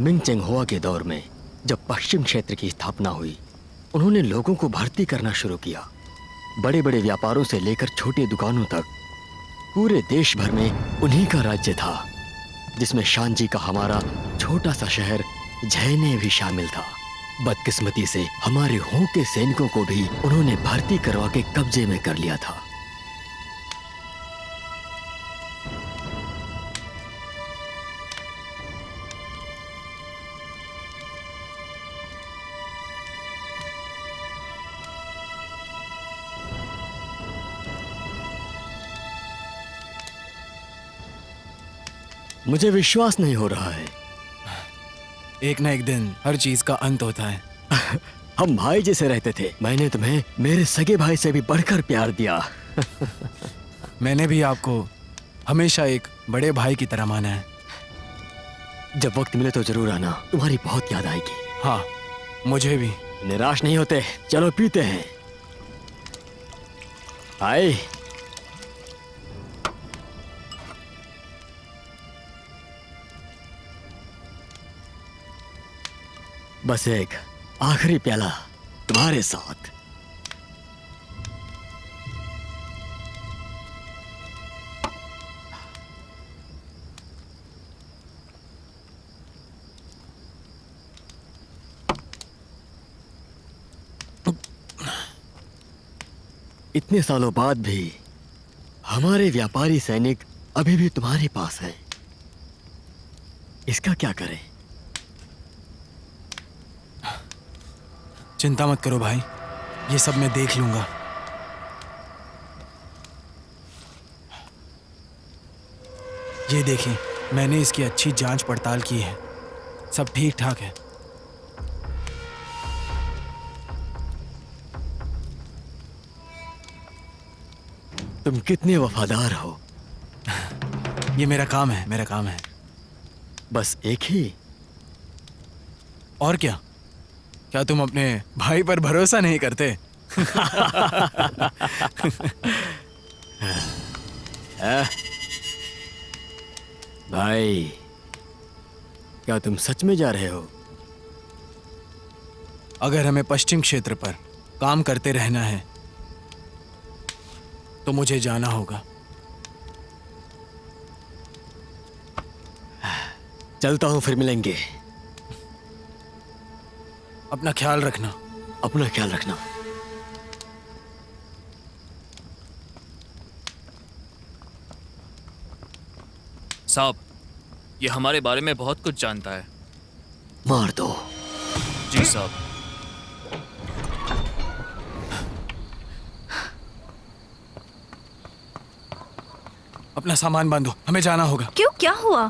Ming चेंगहुआ के दौर में जब पश्चिम क्षेत्र की स्थापना हुई, उन्होंने लोगों को भर्ती करना शुरू किया। बड़े बड़े व्यापारों से लेकर छोटे दुकानों तक पूरे देश भर में उन्हीं का राज्य था, जिसमें शांजी का हमारा छोटा सा शहर झेने भी शामिल था। बदकिस्मती से हमारे हो के सैनिकों को भी उन्होंने भर्ती करवा के कब्जे में कर लिया था। मुझे विश्वास नहीं हो रहा है। एक ना एक दिन हर चीज का अंत होता है। हम भाई जैसे रहते थे। मैंने तुम्हें मेरे सगे भाई से भी बढ़कर प्यार दिया। मैंने भी आपको हमेशा एक बड़े भाई की तरह माना है। जब वक्त मिले तो जरूर आना, तुम्हारी बहुत याद आएगी। हाँ, मुझे भी। निराश नहीं होते, चलो पीते हैं। आए। बस एक आखिरी प्याला तुम्हारे साथ। इतने सालों बाद भी हमारे व्यापारी सैनिक अभी भी तुम्हारे पास हैं। इसका क्या करें? चिंता मत करो भाई, ये सब मैं देख लूंगा। ये देखिए, मैंने इसकी अच्छी जांच पड़ताल की है, सब ठीक ठाक है। तुम कितने वफादार हो। ये मेरा काम है, मेरा काम है। बस एक ही? और क्या? क्या तुम अपने भाई पर भरोसा नहीं करते? भाई, क्या तुम सच में जा रहे हो? अगर हमें पश्चिम क्षेत्र पर काम करते रहना है तो मुझे जाना होगा। चलता हूं, फिर मिलेंगे। अपना ख्याल रखना। अपना ख्याल रखना। साहब, ये हमारे बारे में बहुत कुछ जानता है। मार दो। जी साहब। अपना सामान बांधो, हमें जाना होगा। क्यों, क्या हुआ?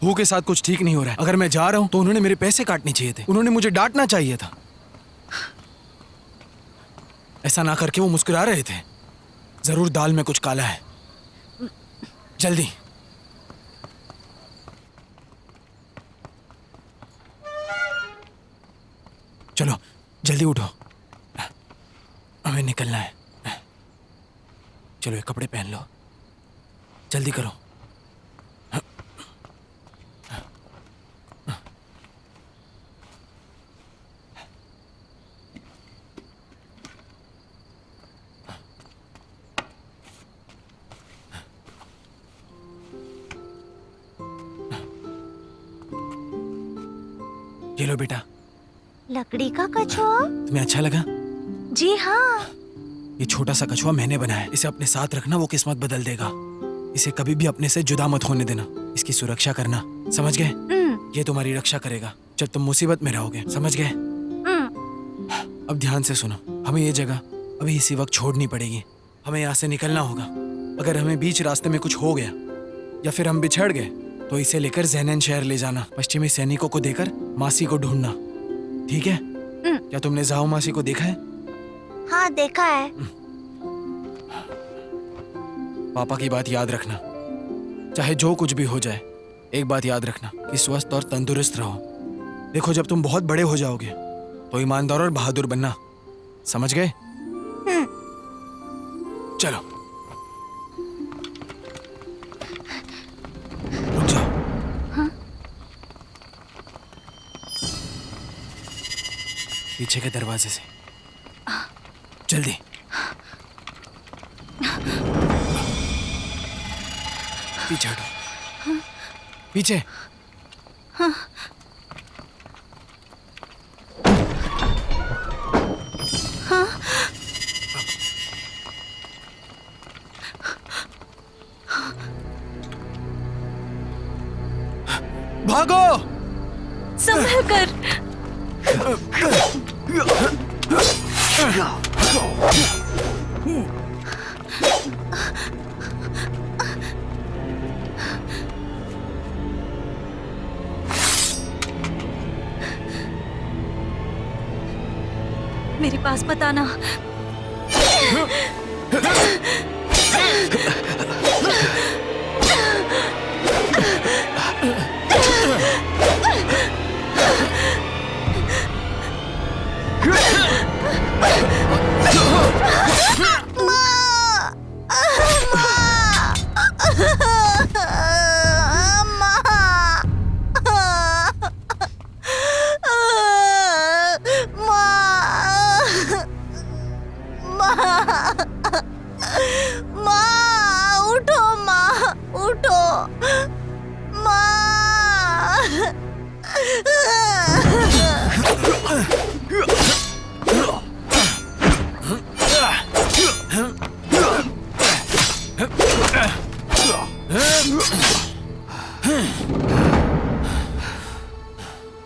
हु के साथ कुछ ठीक नहीं हो रहा है। अगर मैं जा रहा हूं तो उन्होंने मेरे पैसे काटने चाहिए थे, उन्होंने मुझे डांटना चाहिए था। ऐसा ना करके वो मुस्कुरा रहे थे। जरूर दाल में कुछ काला है। जल्दी। चलो जल्दी उठो, हमें निकलना है। चलो ये कपड़े पहन लो, जल्दी करो। ये लो बेटा। लकड़ी का कछुआ? तुम्हें अच्छा लगा? जी हाँ। ये छोटा सा कछुआ मैंने बनाया, इसे अपने साथ रखना, वो किस्मत बदल देगा। इसे कभी भी अपने से जुदा मत होने देना, इसकी सुरक्षा करना, समझ गए? ये तुम्हारी रक्षा करेगा जब तुम मुसीबत में रहोगे, समझ गए? अब ध्यान से सुनो, हमें ये जगह अभी इसी वक्त छोड़नी पड़ेगी। हमें यहाँ से निकलना होगा। अगर हमें बीच रास्ते में कुछ हो गया या फिर हम बिछड़ गए तो इसे लेकर ज़ेनन शहर ले जाना। पश्चिमी सैनिकों को देकर मासी को ढूंढना, ठीक है? क्या तुमने जाओ मासी को देखा है? हाँ, देखा है। पापा की बात याद रखना, चाहे जो कुछ भी हो जाए। एक बात याद रखना कि स्वस्थ और तंदुरुस्त रहो। देखो, जब तुम बहुत बड़े हो जाओगे तो ईमानदार और बहादुर बनना, समझ गए? चलो रुक जाओ। पीछे के दरवाजे से। जल्दी। पीछे हटो। पीछे। भागो। संभल कर। मेरे पास बताना।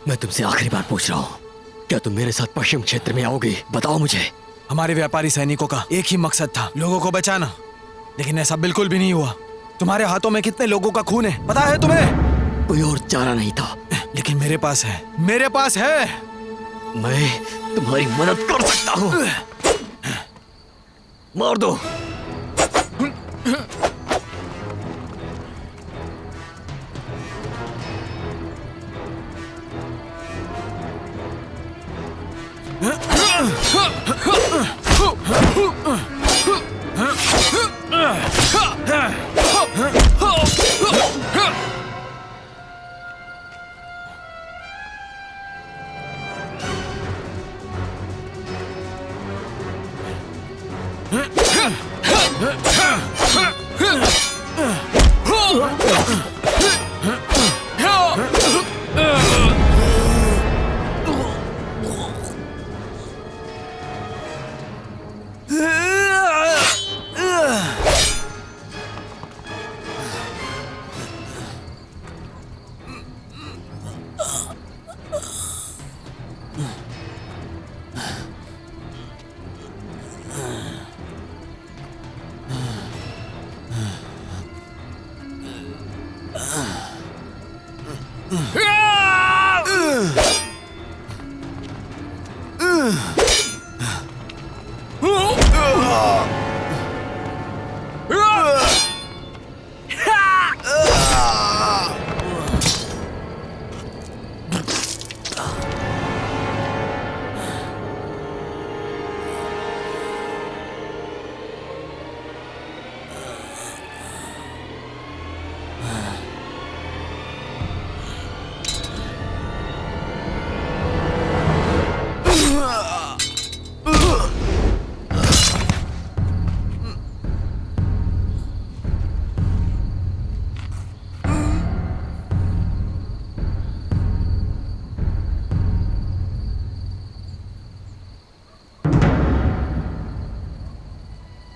मैं तुमसे आखिरी बार पूछ रहा हूँ, क्या तुम मेरे साथ पश्चिम क्षेत्र में आओगे? बताओ मुझे। हमारे व्यापारी सैनिकों का एक ही मकसद था, लोगों को बचाना, लेकिन ऐसा बिल्कुल भी नहीं हुआ। तुम्हारे हाथों में कितने लोगों का खून है पता है तुम्हें? कोई और चारा नहीं था, लेकिन मेरे पास है, मेरे पास है। मैं तुम्हारी मदद कर सकता हूँ। मार दो।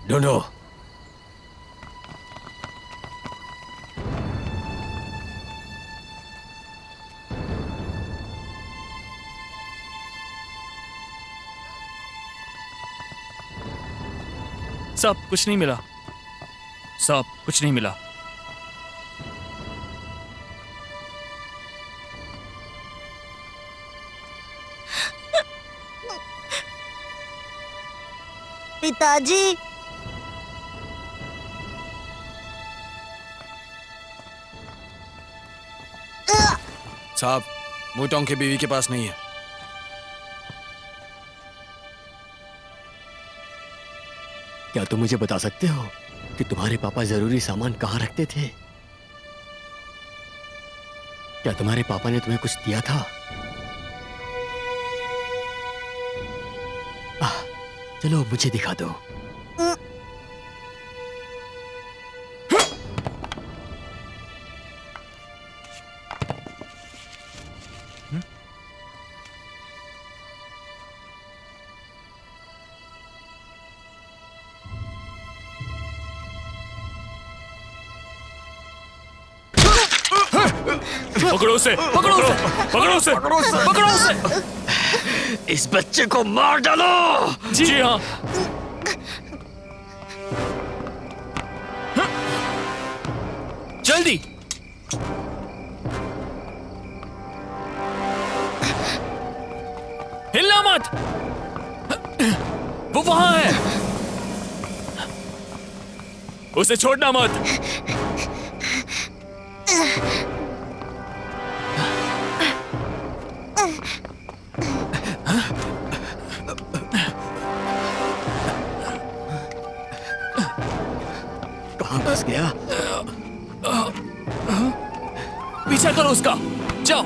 ढूंढो। साहब कुछ नहीं मिला, साहब कुछ नहीं मिला। पिताजी। साहब, मूटोंग की बीवी के पास नहीं है। क्या तुम मुझे बता सकते हो कि तुम्हारे पापा जरूरी सामान कहाँ रखते थे? क्या तुम्हारे पापा ने तुम्हें कुछ दिया था? चलो मुझे दिखा दो। पकड़ो उसे, पकड़ो उसे, पकड़ो उसे, पकड़ो उसे। इस बच्चे को मार डालो। जी हाँ। जल्दी। हिलना मत। वो वहां है। उसे छोड़ना मत। कहाँ फंस गया? पीछा करो उसका। जाओ।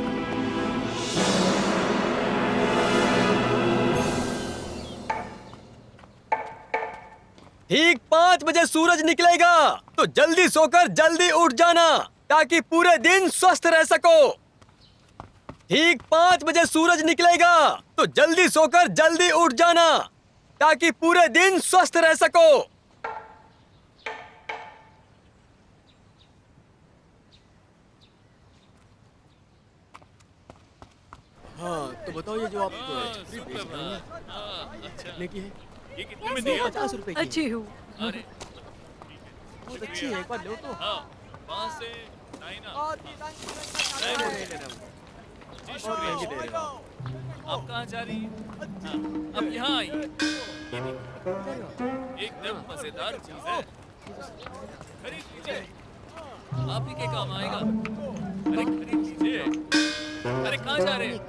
ठीक 5 बजे सूरज निकलेगा, तो जल्दी सोकर जल्दी उठ जाना ताकि पूरे दिन स्वस्थ रह सको। ठीक 5 बजे सूरज निकलेगा, तो जल्दी सोकर जल्दी उठ जाना ताकि पूरे दिन स्वस्थ रह सको। हाँ, तो बताओ ये जो आप छतरी बेच रहे हैं, कितने की है? ये कितने में दिया? 50 रुपए की। अच्छी हूँ। अरे बहुत अच्छी है, एक बार लो तो। हाँ, वहाँ से नहीं ना। जी शुक्रिया। आप कहाँ जा रही हैं? हाँ, अब यहाँ आइए। ये देखिए, एकदम मजेदार चीज है। खरीद लीजिए, आप ही के काम आएगा। अरे खरीद लीजिए। अरे कहाँ जा रहे हैं?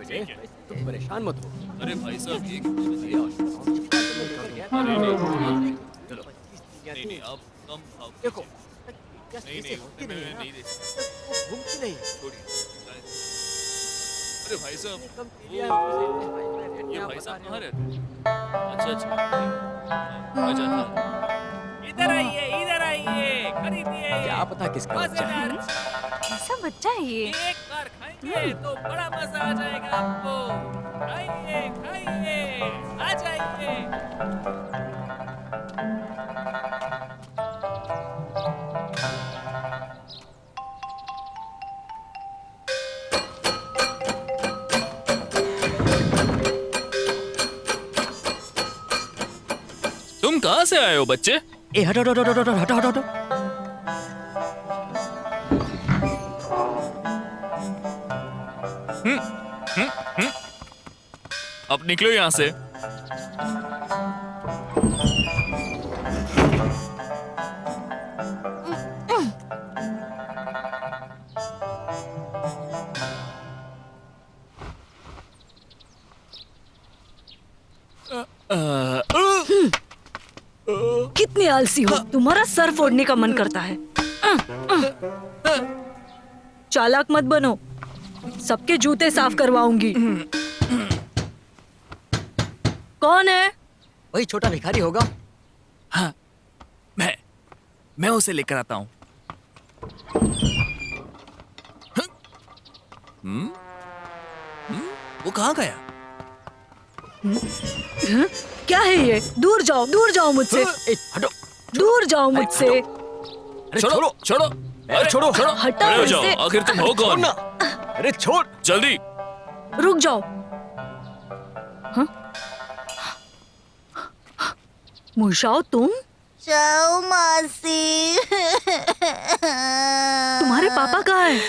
ठीक है। तुम परेशान मत हो। अरे भाई साहब ये कितना दिया? अरे नहीं, चलो। नहीं आप कम खाओ। देखो, नहीं नहीं दे सकता। घूमती नहीं। छोड़िए। अरे भाई साहब ये भाई साहब कहाँ रहते हैं? अच्छा मैं जाता हूँ। इधर आइए खरीदिए। क्या पता किसका बच्चा है? कैसा बच्चा है ये? एक बार खाएंगे तो बड़ा मजा आ जाएगा आपको। खाइए आ जाइए। तुम कहाँ से आए हो बच्चे? ए हटो हटो हटो हटो हटो हटो हटो। अब निकलो यहाँ से। कितनी आलसी हो, तुम्हारा सर फोड़ने का मन करता है। चालाक मत बनो, सबके जूते साफ करवाऊंगी। कौन है? वही छोटा भिखारी होगा। हाँ, मैं उसे लेकर आता हूँ। वो कहाँ गया? क्या है ये? दूर जाओ मुझसे। ए, हटो। दूर जाओ मुझसे। अरे छोड़ो छोड़ो। अरे छोड़ो। हटाओ खड़े हो जाओ। इसे। आखिर तुम हो कौन? छोड़ना। अरे छोड़। जल्दी। रुक जाओ। हाँ? मुशाओ तुम? जाओ मासी। तुम्हारे पापा कहाँ हैं?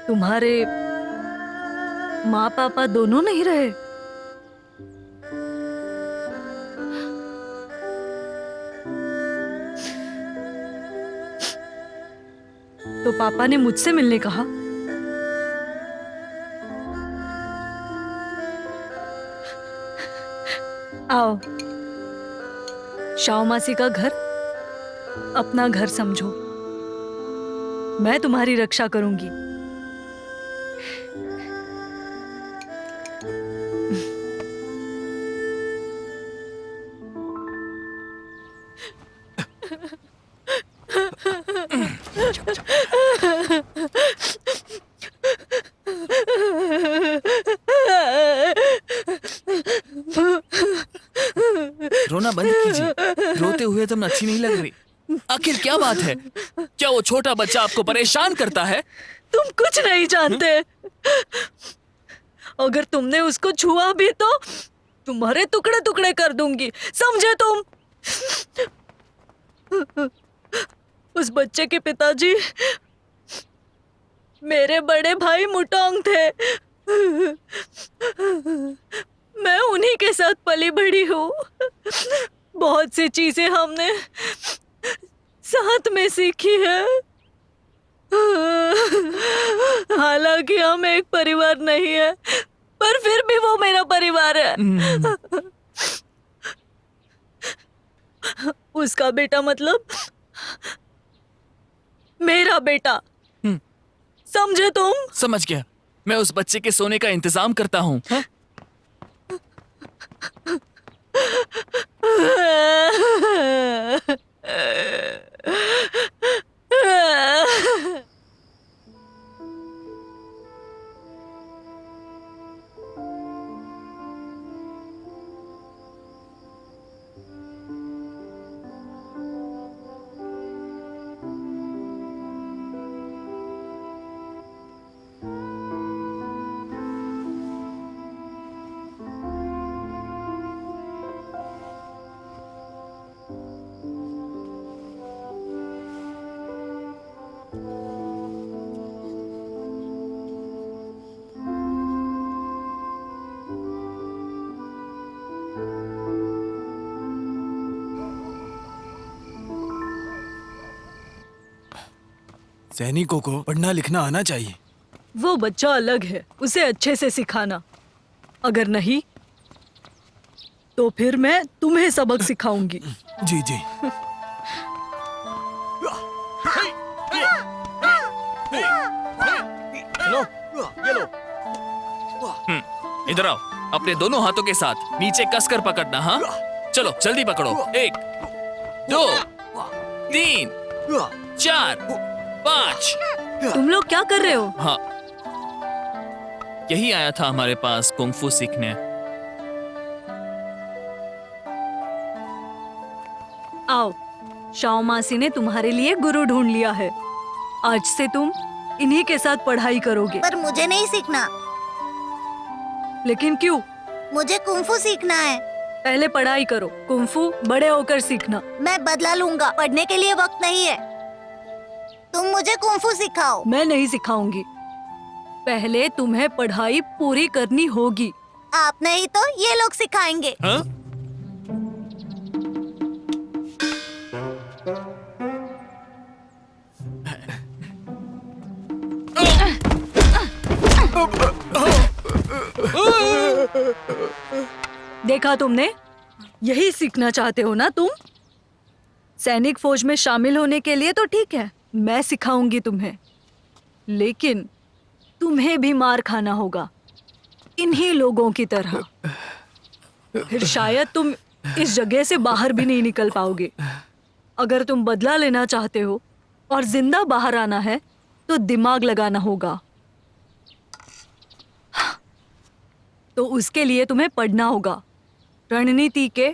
तुम्हारे माँ पापा दोनों नहीं रहे? तो पापा ने मुझसे मिलने कहा। आओ, शाओ मासी का घर अपना घर समझो। मैं तुम्हारी रक्षा करूंगी। रोना बंद कीजिए। रोते हुए तुम अच्छी नहीं लग रही। आखिर क्या बात है? क्या वो छोटा बच्चा आपको परेशान करता है? तुम कुछ नहीं जानते। अगर तुमने उसको छुआ भी तो तुम्हारे टुकड़े टुकड़े कर दूंगी, समझे तुम? उस बच्चे के पिताजी मेरे बड़े भाई मुटोंग थे। मैं उन्हीं के साथ पली बड़ी हूँ। बहुत सी चीजें हमने साथ में सीखी है। हालांकि हम एक परिवार नहीं है, पर फिर भी वो मेरा परिवार है। उसका बेटा मतलब मेरा बेटा, समझे तुम? समझ गया। मैं उस बच्चे के सोने का इंतजाम करता हूँ। हाँ? सैनिकों को पढ़ना लिखना आना चाहिए। वो बच्चा अलग है, उसे अच्छे से सिखाना। अगर नहीं तो फिर मैं तुम्हें सबक सिखाऊंगी। जी जी। इधर आओ। अपने दोनों हाथों के साथ नीचे कसकर पकड़ना। हाँ, चलो जल्दी पकड़ो। 1 2 3 4 5। तुम लोग क्या कर रहे हो? हाँ, यही आया था हमारे पास कुंफू सीखने। आओ, शाओ मासी ने तुम्हारे लिए गुरु ढूंढ लिया है। आज से तुम इन्हीं के साथ पढ़ाई करोगे। पर मुझे नहीं सीखना। लेकिन क्यों? मुझे कुंफू सीखना है। पहले पढ़ाई करो, कुंफू बड़े होकर सीखना। मैं बदला लूंगा, पढ़ने के लिए वक्त नहीं है। तुम मुझे कुंफू सिखाओ। मैं नहीं सिखाऊंगी। पहले तुम्हें पढ़ाई पूरी करनी होगी। आप नहीं तो ये लोग सिखाएंगे। हाँ? देखा तुमने? यही सीखना चाहते हो ना तुम? सैनिक फौज में शामिल होने के लिए तो ठीक है, मैं सिखाऊंगी तुम्हें, लेकिन तुम्हें भी मार खाना होगा, इन्हीं लोगों की तरह। फिर शायद तुम इस जगह से बाहर भी नहीं निकल पाओगे। अगर तुम बदला लेना चाहते हो और जिंदा बाहर आना है तो दिमाग लगाना होगा। तो उसके लिए तुम्हें पढ़ना होगा, रणनीति के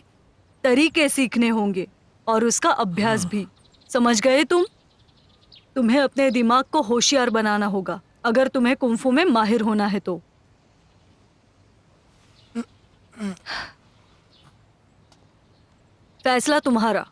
तरीके सीखने होंगे और उसका अभ्यास भी। समझ गए तुम? तुम्हें अपने दिमाग को होशियार बनाना होगा अगर तुम्हें कुंफू में माहिर होना है तो। फैसला तुम्हारा।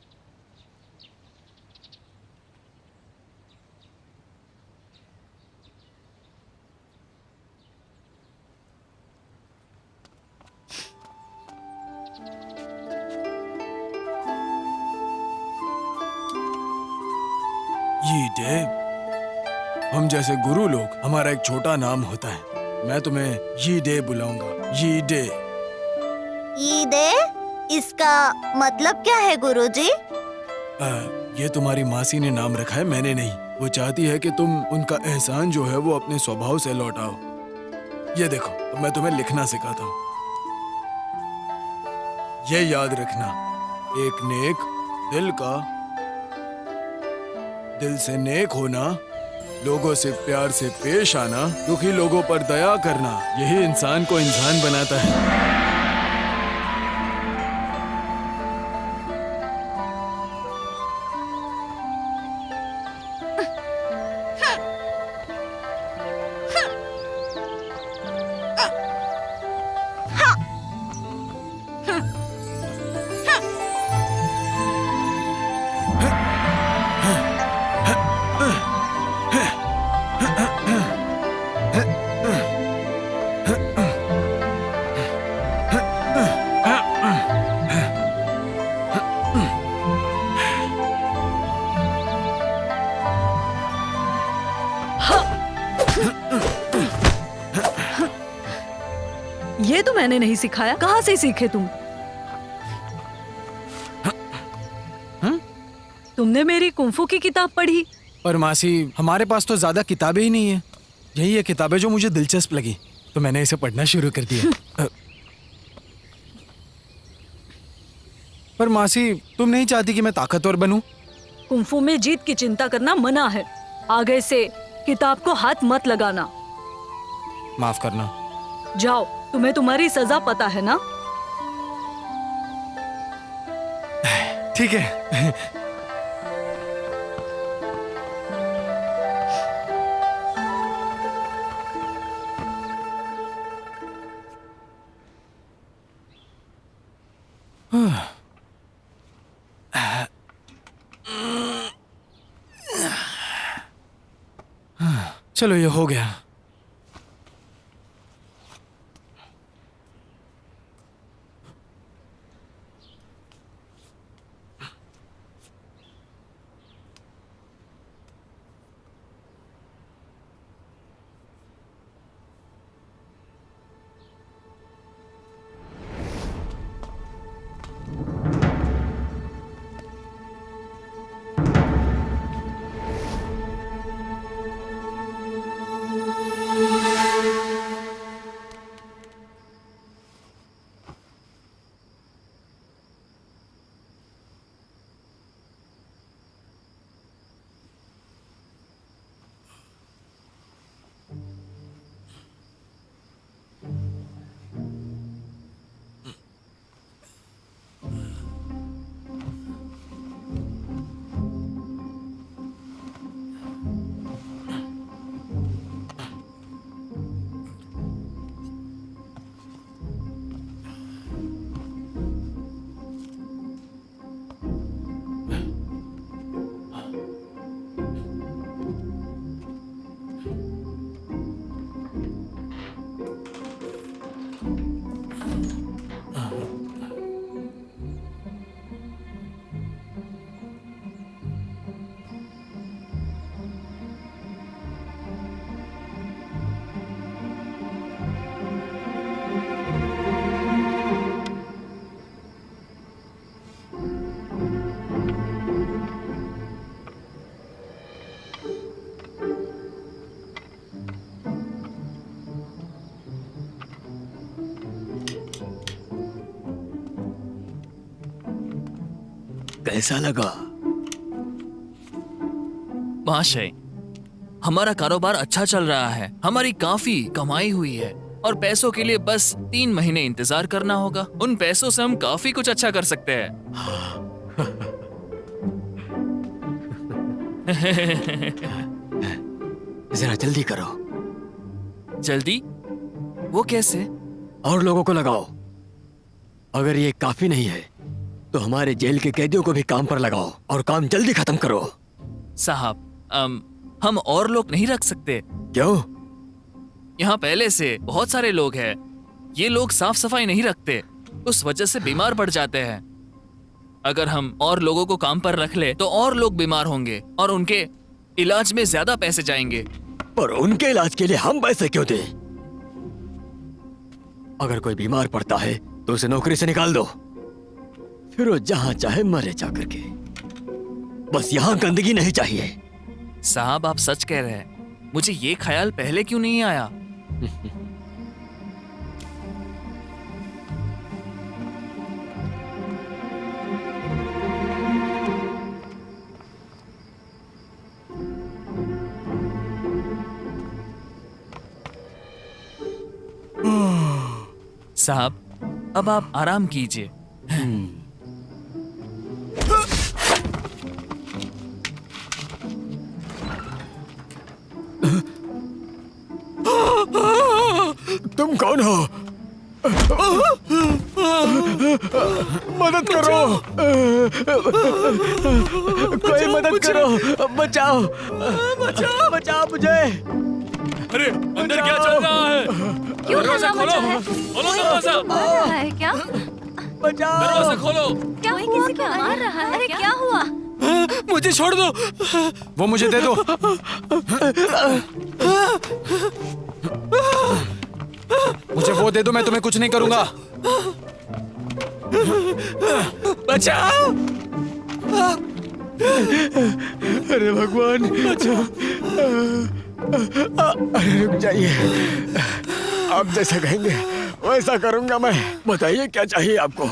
ये डे, हम जैसे गुरु लोग, हमारा एक छोटा नाम होता है। मैं तुम्हें ये डे बुलाऊंगा। ये डे। ईदे? इसका मतलब क्या है गुरुजी? ये तुम्हारी मासी ने नाम रखा है, मैंने नहीं। वो चाहती है कि तुम उनका एहसान जो है वो अपने स्वभाव से लौटाओ। ये देखो, अब मैं तुम्हें लिखना सिखाता हूँ। ये याद रखना, एक नेक दिल का, दिल से नेक होना, लोगों से प्यार से पेश आना, दुखी लोगों पर दया करना, यही इंसान को इंसान बनाता है। ये तो मैंने नहीं सिखाया, कहाँ से सीखे तुम? तुमने मेरी कुंफू की किताब पढ़ी? पर मासी, हमारे पास तो ज्यादा किताबें ही नहीं है। यही है किताबें जो मुझे दिलचस्प लगी, तो मैंने इसे पढ़ना शुरू कर दिया। पर मासी, तुम नहीं चाहती कि मैं ताकतवर बनूं? कुंफू में जीत की चिंता करना मना है। आगे से किताब को हाथ मत लगाना। माफ करना। जाओ, तुम्हें तुम्हारी सजा पता है ना? ठीक है। चलो, ये हो गया। कैसा लगा? महाशय, हमारा कारोबार अच्छा चल रहा है। हमारी काफी कमाई हुई है और पैसों के लिए बस 3 महीने इंतजार करना होगा। उन पैसों से हम काफी कुछ अच्छा कर सकते हैं। जरा जल्दी करो। जल्दी? वो कैसे? और लोगों को लगाओ। अगर ये काफी नहीं है तो हमारे जेल के कैदियों को भी काम पर लगाओ और काम जल्दी खत्म करो। साहब, हम और लोग नहीं रख सकते। क्यों? यहाँ पहले से बहुत सारे लोग हैं। ये लोग साफ सफाई नहीं रखते, उस वजह से बीमार पड़ जाते हैं। अगर हम और लोगों को काम पर रख ले तो और लोग बीमार होंगे और उनके इलाज में ज्यादा पैसे जाएंगे। पर उनके इलाज के लिए हम पैसे क्यों दें? अगर कोई बीमार पड़ता है तो उसे नौकरी से निकाल दो, फिर वो जहां चाहे मरे जाकर के। बस यहां गंदगी नहीं चाहिए। साहब आप सच कह रहे हैं, मुझे ये ख्याल पहले क्यों नहीं आया? साहब अब आप आराम कीजिए। तुम कौन हो? मदद करो, कोई मदद करो, बचाओ, बचाओ, बचाओ मुझे। अरे अंदर क्या चल रहा है? क्यों दरवाजा हल्ला खोलो, मचा है? खोलो दरवाजा, मार रहा है क्या? बचाओ। दरवाजा खोलो। क्या कोई किसी को मार रहा है? अरे क्या हुआ? मुझे छोड़ दो। वो मुझे दे दो। मुझे वो दे दो, मैं तुम्हें कुछ नहीं करूंगा। बचाओ। अरे भगवान, अरे रुक जाइए, आप जैसा कहेंगे वैसा करूंगा मैं। बताइए क्या चाहिए आपको?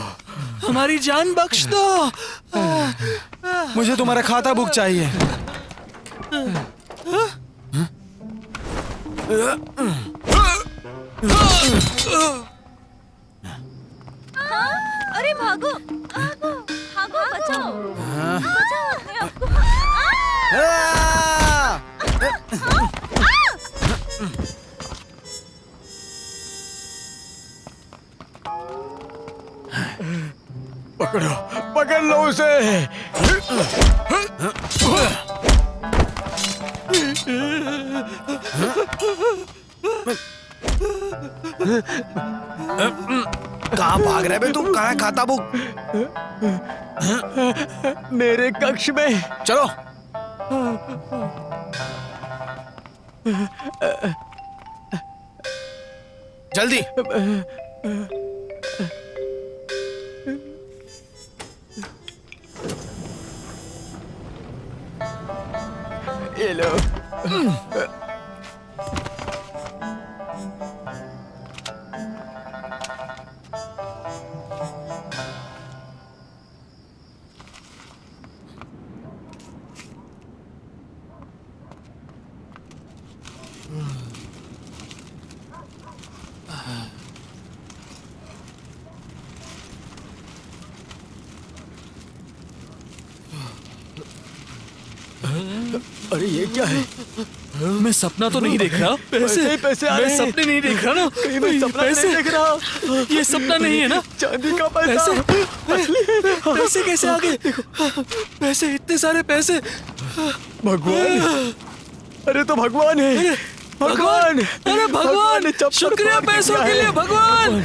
हमारी जान बख्श दो। मुझे तुम्हारा खाता बुक चाहिए। अरे भागो, भागो, भागो, बचाओ, बचाओ अपने आप को। पकड़ो, पकड़ लो उसे। कहाँ भाग रहे बे तुम? कहाँ है खाता बुक? मेरे कक्ष में। चलो। जल्दी। ये लो। अरे ये क्या है? मैं सपना तो नहीं देख रहा। पैसे पैसे आ मैं रहे हैं। सपने नहीं देख रहा ना। कहीं मैं सपना पैसे नहीं देख रहा। ये सपना नहीं है ना? चांदी का पैसा। पैसे कैसे आ गए? पैसे, इतने सारे पैसे। भगवान, अरे तो भगवान है। भगवान, अरे भगवान, ने चप शुक्रिया चप मार पैसों दिया के है। लिए भगवान।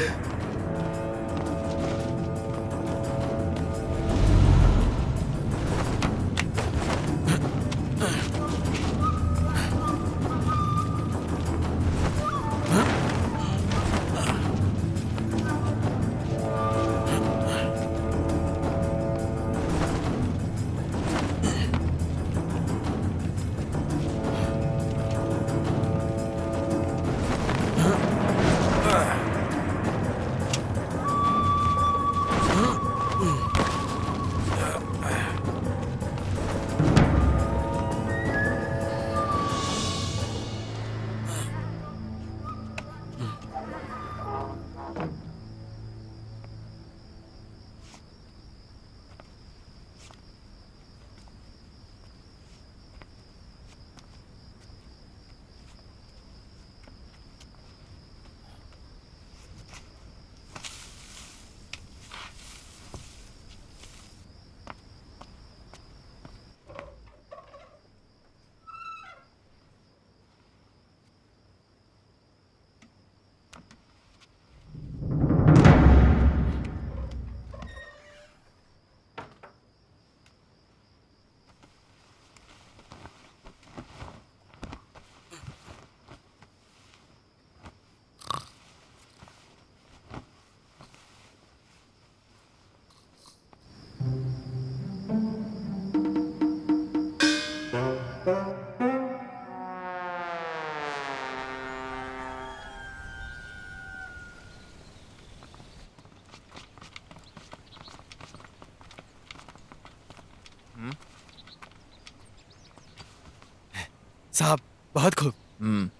साहब बहुत खूब।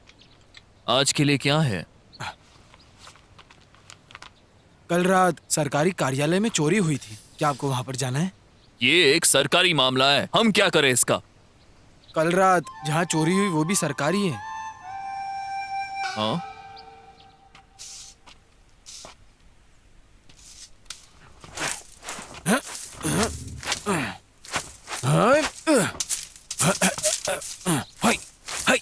आज के लिए क्या है? कल रात सरकारी कार्यालय में चोरी हुई थी, क्या आपको वहां पर जाना है? ये एक सरकारी मामला है, हम क्या करें इसका? कल रात जहाँ चोरी हुई वो भी सरकारी है। हाँ? हाय, हाय,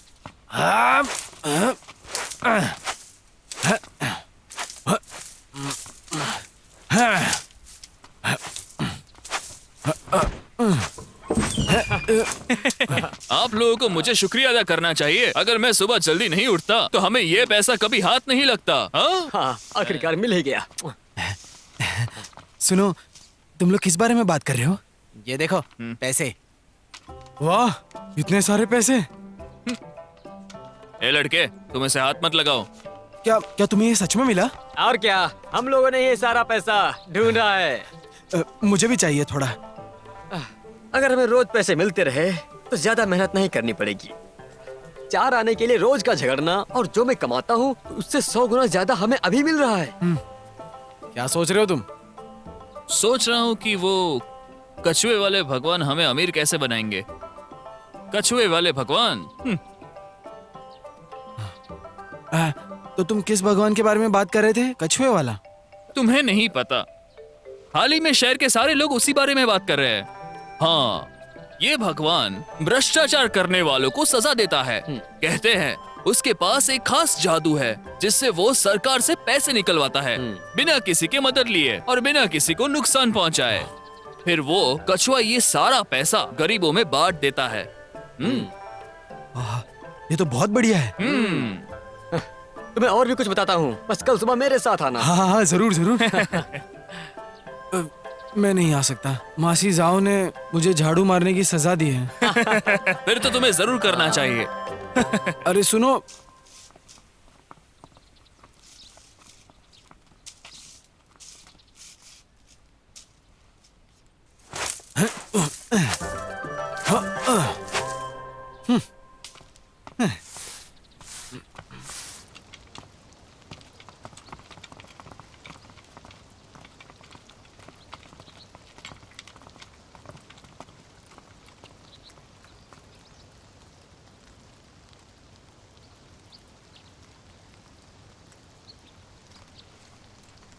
आप लोगों को मुझे शुक्रिया अदा करना चाहिए। अगर मैं सुबह जल्दी नहीं उठता तो हमें ये पैसा कभी हाथ नहीं लगता। हाँ? हाँ, आखिरकार मिल ही गया। सुनो, तुम लोग किस बारे में बात कर रहे हो? ये देखो पैसे। वाह, इतने सारे पैसे। ए लड़के, तुम इसे हाथ मत लगाओ। क्या क्या तुम्हें ये सच में मिला? और क्या, हम लोगों ने ये सारा पैसा ढूंढा है। मुझे भी चाहिए थोड़ा। अगर हमें रोज पैसे मिलते रहे तो ज्यादा मेहनत नहीं करनी पड़ेगी। 4 आने के लिए रोज का झगड़ना, और जो मैं कमाता हूँ उससे 100 गुना ज्यादा हमें अभी मिल रहा है। क्या सोच रहे हो तुम? सोच रहा हूँ कि वो कछुए वाले भगवान हमें अमीर कैसे बनाएंगे। कछुए वाले भगवान। तो तुम किस भगवान के बारे में बात कर रहे थे? कछुए वाला? तुम्हें नहीं पता, हाल ही में शहर के सारे लोग उसी बारे में बात कर रहे हैं। हाँ, ये भगवान भ्रष्टाचार करने वालों को सजा देता है। कहते हैं उसके पास एक खास जादू है जिससे वो सरकार से पैसे निकलवाता है, बिना किसी के मदद लिए और बिना किसी को नुकसान पहुंचाए। फिर वो कछुआ ये सारा पैसा गरीबों में बांट देता है। ये तो बहुत बढ़िया है। तुम्हें और भी कुछ बताता हूँ, बस कल सुबह मेरे साथ आना। हाँ हाँ हाँ, जरूर जरूर। मैं नहीं आ सकता, मासी जाओ ने मुझे झाड़ू मारने की सजा दी है। फिर तो तुम्हें जरूर करना चाहिए। अरे सुनो,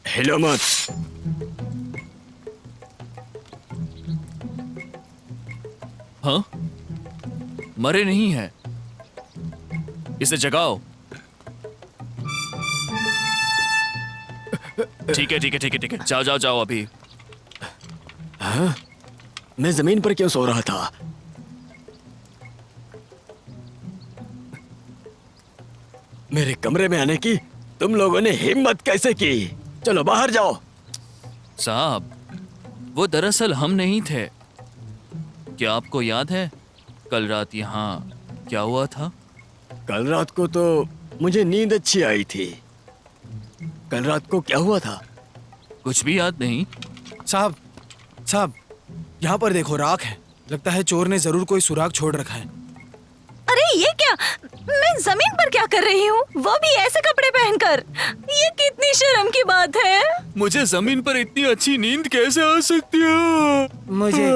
हिलो मत। हाँ? मरे नहीं है, इसे जगाओ। ठीक है ठीक है ठीक है ठीक है, जाओ जाओ जाओ अभी। मैं जमीन पर क्यों सो रहा था? मेरे कमरे में आने की तुम लोगों ने हिम्मत कैसे की? चलो बाहर जाओ। साहब, वो दरअसल हम नहीं थे। क्या आपको याद है कल रात यहाँ क्या हुआ था? कल रात को तो मुझे नींद अच्छी आई थी। कल रात को क्या हुआ था? कुछ भी याद नहीं? साहब साहब, यहाँ पर देखो, राख है। लगता है चोर ने जरूर कोई सुराग छोड़ रखा है। अरे ये क्या, मैं जमीन पर क्या कर रही हूँ, वो भी ऐसे कपड़े पहनकर? ये कितनी शर्म की बात है। मुझे जमीन पर इतनी अच्छी नींद कैसे आ सकती है? मुझे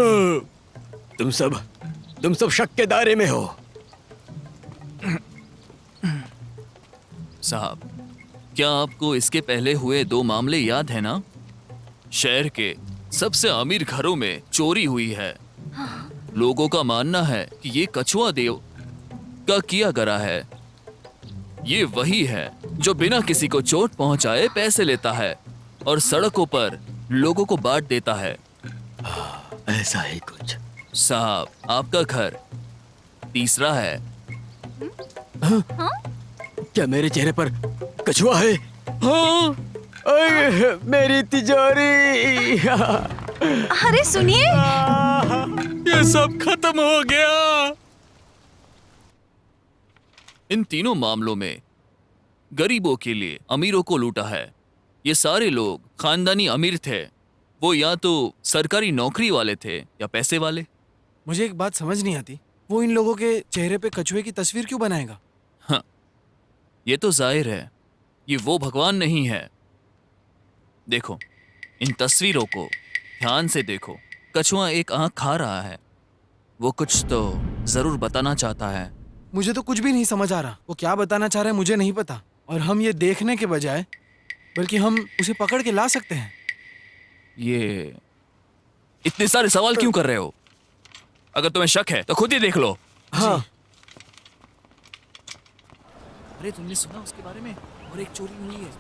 तुम सब शक के दायरे में हो। साहब, क्या आपको इसके पहले हुए 2 मामले याद है ना? शहर के सबसे अमीर घरों में चोरी हुई है। लोगों का मानना है कि ये कछुआ देव का किया करा है। ये वही है जो बिना किसी को चोट पहुंचाए पैसे लेता है और सड़कों पर लोगों को बांट देता है। ऐसा ही कुछ। साहब, आपका घर तीसरा है। क्या मेरे चेहरे पर कछुआ है? हाँ, अरे, मेरी तिजोरी। अरे सुनिए, ये सब खत्म हो गया। इन तीनों मामलों में गरीबों के लिए अमीरों को लूटा है। ये सारे लोग खानदानी अमीर थे। वो या तो सरकारी नौकरी वाले थे या पैसे वाले। मुझे एक बात समझ नहीं आती, वो इन लोगों के चेहरे पे कछुए की तस्वीर क्यों बनाएगा? हाँ, ये तो जाहिर है ये वो भगवान नहीं है। देखो, इन तस्वीरों को ध्यान से देखो। कछुआ एक आंख खा रहा है। वो कुछ तो जरूर बताना चाहता है। मुझे तो कुछ भी नहीं समझ आ रहा। वो क्या बताना चाह रहा है मुझे नहीं पता। और हम ये देखने के बजाय बल्कि हम उसे पकड़ के ला सकते हैं। ये इतने सारे सवाल क्यों कर रहे हो? अगर तुम्हें शक है तो खुद ही देख लो। हाँ, अरे तुमने सुना उसके बारे में? और एक चोरी हुई है।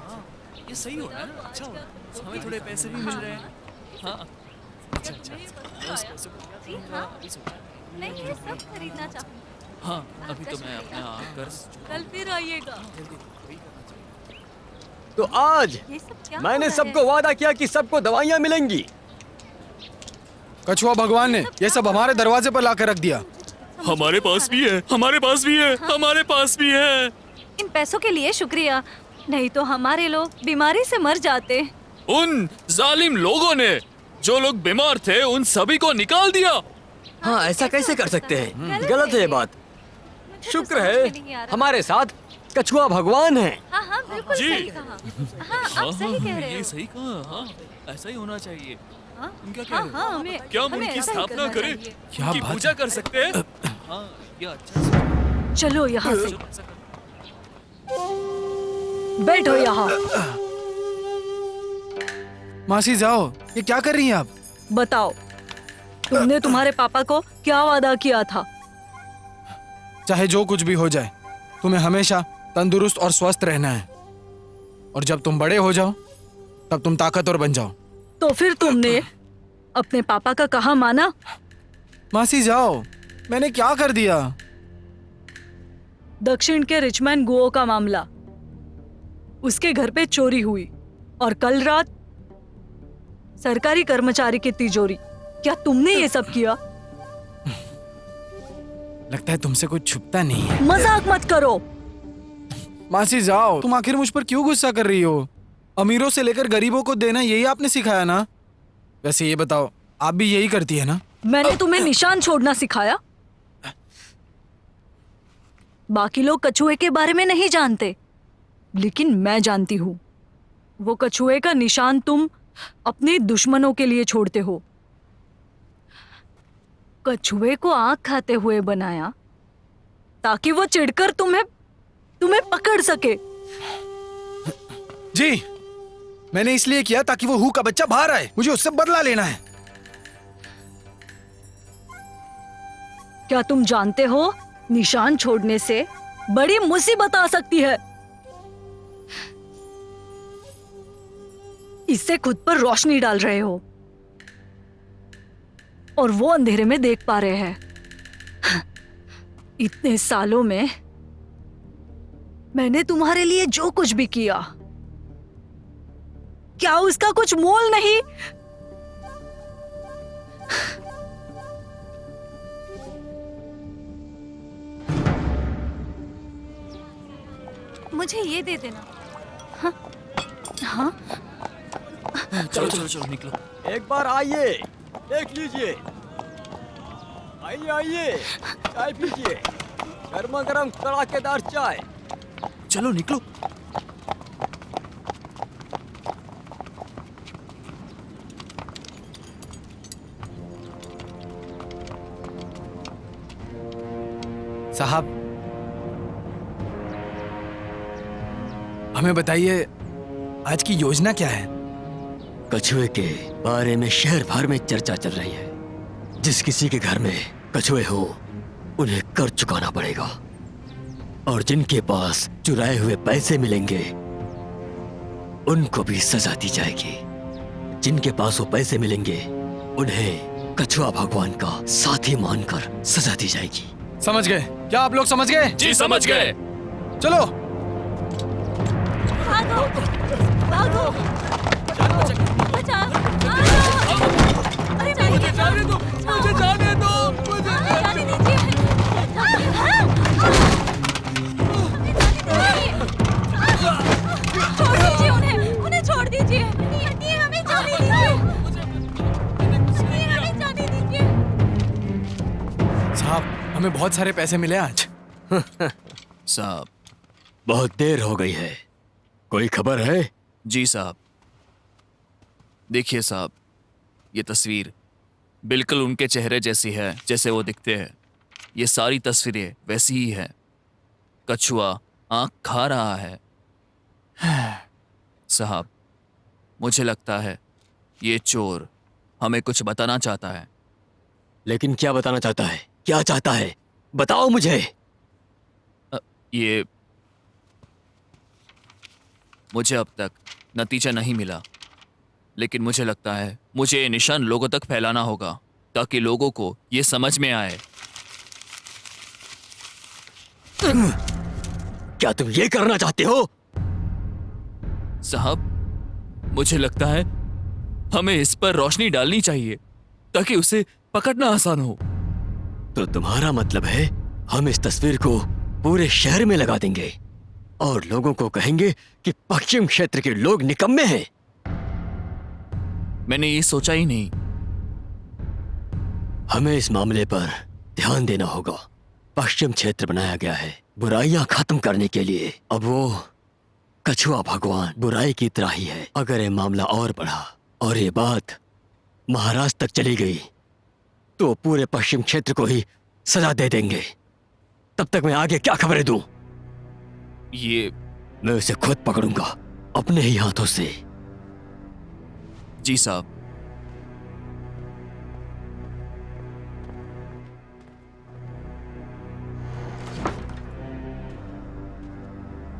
हाँ, ये सही हो रहा है ना? अच्छा हो रहा है। हमें थोड़े पैसे भी मिल रहे हैं। हाँ, अच्छा अच्छा। उस पैसे को क्या करूंगा? अभी सोचा। नहीं, ये सब खरीदना चाहूँ। हाँ, अभी तो मैं अपना कर्ज कल फिर आइएगा। तो आज ये सब क्या मैंने हो रहा है? सबको वादा किया कि सबको दवाइयाँ मिलेंगी। कछुआ भगवान ने ये सब हमारे दरवाजे पर लाकर रख दिया। हमारे पास भी है, हमारे पास भी है, हमारे पास भी है। इन पैसों के लिए शुक्रिया, नहीं तो हमारे लोग बीमारी से मर जाते। उन जालिम लोगों ने जो लोग बीमार थे उन सभी को निकाल दिया। हाँ, ऐसा कैसे कर सकते हैं? गलत है ये बात। मुझे तो शुक्र समझ में नहीं आ है रहा। हमारे साथ कछुआ भगवान है। हाँ हाँ, बिल्कुल जी। सही कहा। हाँ, आप सही कह रहे ये हो। सही कहा। हाँ, ऐसा ही होना चाहिए। हाँ, तुम क्या कह हाँ, रहे हो? हाँ, हमें क्या हम हमें उनकी ऐसा ही स्थापना करना करें? चाहिए। क्या उनकी बात पूजा कर सकते हैं? हाँ, ये अच्छा सोचा। चलो यहाँ से, चलो, ऐसा करते बैठो यहाँ। मासी जाओ, ये क्या कर रही हैं आप? बताओ, तुमने तुम्हारे पापा को क्या वादा किया था? चाहे जो कुछ भी हो जाए, तुम्हें हमेशा तंदुरुस्त और स्वस्थ रहना है। और जब तुम बड़े हो जाओ तब तुम ताकतवर बन जाओ। तो फिर तुमने अपने पापा का कहा माना? मासी जाओ, मैंने क्या कर दिया? दक्षिण के रिचमैन गुओ का मामला, उसके घर पे चोरी हुई और कल रात सरकारी कर्मचारी की तिजोरी। क्या तुमने ये सब किया? लगता है तुमसे कुछ छुपता नहीं है। मजाक मत करो। मासी जाओ, तुम आखिर मुझ पर क्यों गुस्सा कर रही हो? अमीरों से लेकर गरीबों को देना यही आपने सिखाया ना? वैसे ये बताओ, आप भी यही करती है ना? मैंने तुम्हें निशान छोड़ना सिखाया? बाकी लोग कछुए के बारे में नहीं जानते, लेकिन मैं जानती हूँ। वो कछुए का निशान तुम अपने दुश्मनों के लिए छोड़ते हो। कछुए को आंख खाते हुए बनाया ताकि वो चिढ़कर तुम्हें पकड़ सके। जी, मैंने इसलिए किया ताकि वो हु का बच्चा बाहर आए। मुझे उससे बदला लेना है। क्या तुम जानते हो, निशान छोड़ने से बड़ी मुसीबत आ सकती है। इससे खुद पर रोशनी डाल रहे हो और वो अंधेरे में देख पा रहे हैं। इतने सालों में मैंने तुम्हारे लिए जो कुछ भी किया, क्या उसका कुछ मोल नहीं? मुझे ये दे देना। हाँ, हाँ? चलो चलो चलो निकलो। एक बार आइए, देख लीजिए। आइए आइए, चाय पीजिए। गर्मा गर्म कड़ाकेदार चाय। चलो निकलो। साहब, हमें बताइए आज की योजना क्या है? कछुए के बारे में शहर भर में चर्चा चल रही है। जिस किसी के घर में कछुए हो, उन्हें कर चुकाना पड़ेगा। और जिनके पास चुराए हुए पैसे मिलेंगे, उनको भी सजा दी जाएगी। जिनके पास वो पैसे मिलेंगे, उन्हें कछुआ भगवान का साथी मानकर सजा दी जाएगी। समझ गए? क्या आप लोग समझ गए? जी समझ गए। चलो। भागो, भागो, बचाओ, अरे मुझे जाने दो, मुझे जाने दो, मुझे जाने दीजिए। छोड़ दीजिए उन्हें छोड़ दीजिए। हमें जाने दीजिए। हमें जाने दीजिए। साहब, हमें बहुत सारे पैसे मिले आज। साहब। बहुत देर हो गई है, कोई खबर है? जी साहब। देखिए साहब, ये तस्वीर बिल्कुल उनके चेहरे जैसी है जैसे वो दिखते हैं। ये सारी तस्वीरें वैसी ही है। कछुआ आंख खा रहा है। साहब, मुझे लगता है ये चोर हमें कुछ बताना चाहता है। लेकिन क्या बताना चाहता है? क्या चाहता है? बताओ मुझे। ये मुझे अब तक नतीजा नहीं मिला, लेकिन मुझे लगता है मुझे ये निशान लोगों तक फैलाना होगा ताकि लोगों को ये समझ में आए। क्या तुम ये करना चाहते हो? साहब, मुझे लगता है हमें इस पर रोशनी डालनी चाहिए ताकि उसे पकड़ना आसान हो। तो तुम्हारा मतलब है हम इस तस्वीर को पूरे शहर में लगा देंगे और लोगों को कहेंगे कि पश्चिम क्षेत्र के लोग निकम्मे हैं? मैंने ये सोचा ही नहीं। हमें इस मामले पर ध्यान देना होगा। पश्चिम क्षेत्र बनाया गया है बुराइयां खत्म करने के लिए। अब वो कछुआ भगवान बुराई की तरह ही है। अगर ये मामला और बढ़ा और ये बात महाराष्ट्र तक चली गई तो पूरे पश्चिम क्षेत्र को ही सजा दे देंगे। तब तक मैं आगे क्या खबरें दूं? ये मैं उसे खुद पकड़ूंगा अपने ही हाथों से। जी साहब।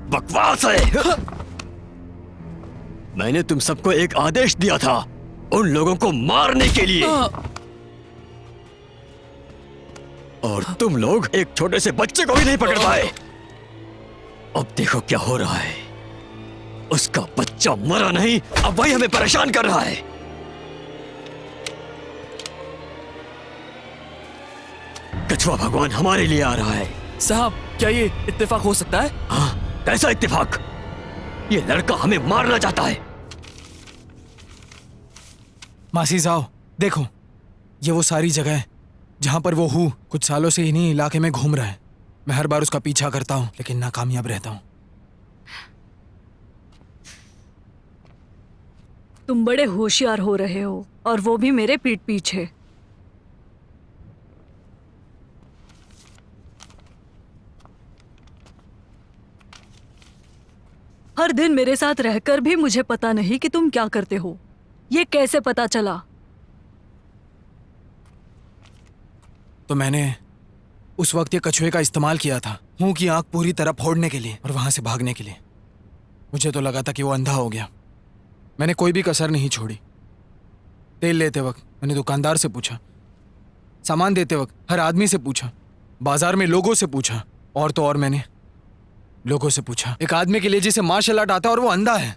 बकवास है। मैंने तुम सबको एक आदेश दिया था उन लोगों को मारने के लिए, और तुम लोग एक छोटे से बच्चे को भी नहीं पकड़ पाए। अब देखो क्या हो रहा है। उसका बच्चा मरा नहीं, अब वही हमें परेशान कर रहा है। कछुआ भगवान हमारे लिए आ रहा है। साहब, क्या ये इत्तेफाक हो सकता है? हाँ, कैसा इत्तेफाक? ये लड़का हमें मारना चाहता है। मासी जाओ, देखो ये वो सारी जगह है जहां पर वो हूँ कुछ सालों से इन्हीं इलाके में घूम रहा है। मैं हर बार उसका पीछा करता हूँ लेकिन नाकामयाब रहता हूँ। तुम बड़े होशियार हो रहे हो और वो भी मेरे पीठ पीछे। हर दिन मेरे साथ रहकर भी मुझे पता नहीं कि तुम क्या करते हो। ये कैसे पता चला? तो मैंने उस वक्त ये कछुए का इस्तेमाल किया था हूँ की आंख पूरी तरह फोड़ने के लिए और वहां से भागने के लिए। मुझे तो लगा था कि वो अंधा हो गया। मैंने कोई भी कसर नहीं छोड़ी। तेल लेते वक्त मैंने दुकानदार से पूछा, सामान देते वक्त हर आदमी से पूछा, बाजार में लोगों से पूछा, और तो और मैंने लोगों से पूछा एक आदमी के लिए जिसे मार्शल आर्ट आता है और वो अंधा है।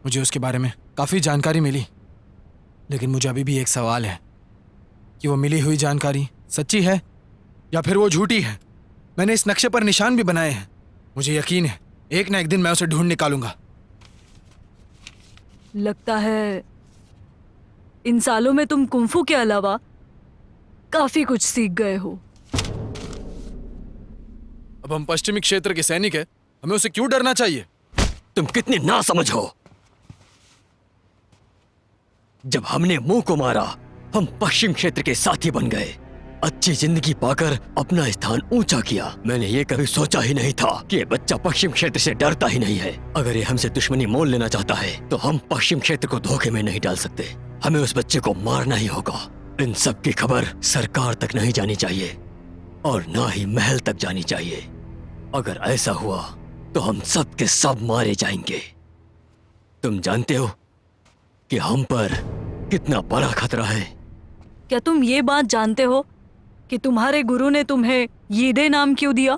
मुझे उसके बारे में काफ़ी जानकारी मिली, लेकिन मुझे अभी भी एक सवाल है कि वो मिली हुई जानकारी सच्ची है या फिर वो झूठी है। मैंने इस नक्शे पर निशान भी बनाए हैं। मुझे यकीन है एक ना एक दिन मैं उसे ढूंढ निकालूंगा। लगता है इन सालों में तुम कुंफू के अलावा काफी कुछ सीख गए हो। अब हम पश्चिमी क्षेत्र के सैनिक हैं, हमें उसे क्यों डरना चाहिए? तुम कितने नासमझ हो। जब हमने मुंह को मारा हम पश्चिम क्षेत्र के साथी बन गए। अच्छी जिंदगी पाकर अपना स्थान ऊंचा किया। मैंने ये कभी सोचा ही नहीं था कि ये बच्चा पश्चिम क्षेत्र से डरता ही नहीं है। अगर ये हमसे दुश्मनी मोल लेना चाहता है तो हम पश्चिम क्षेत्र को धोखे में नहीं डाल सकते। हमें उस बच्चे को मारना ही होगा। इन सब की खबर सरकार तक नहीं जानी चाहिए और ना ही महल तक जानी चाहिए। अगर ऐसा हुआ तो हम सब के सब मारे जाएंगे। तुम जानते हो कि हम पर कितना बड़ा खतरा है। क्या तुम ये बात जानते हो कि तुम्हारे गुरु ने तुम्हें यीदे नाम क्यों दिया?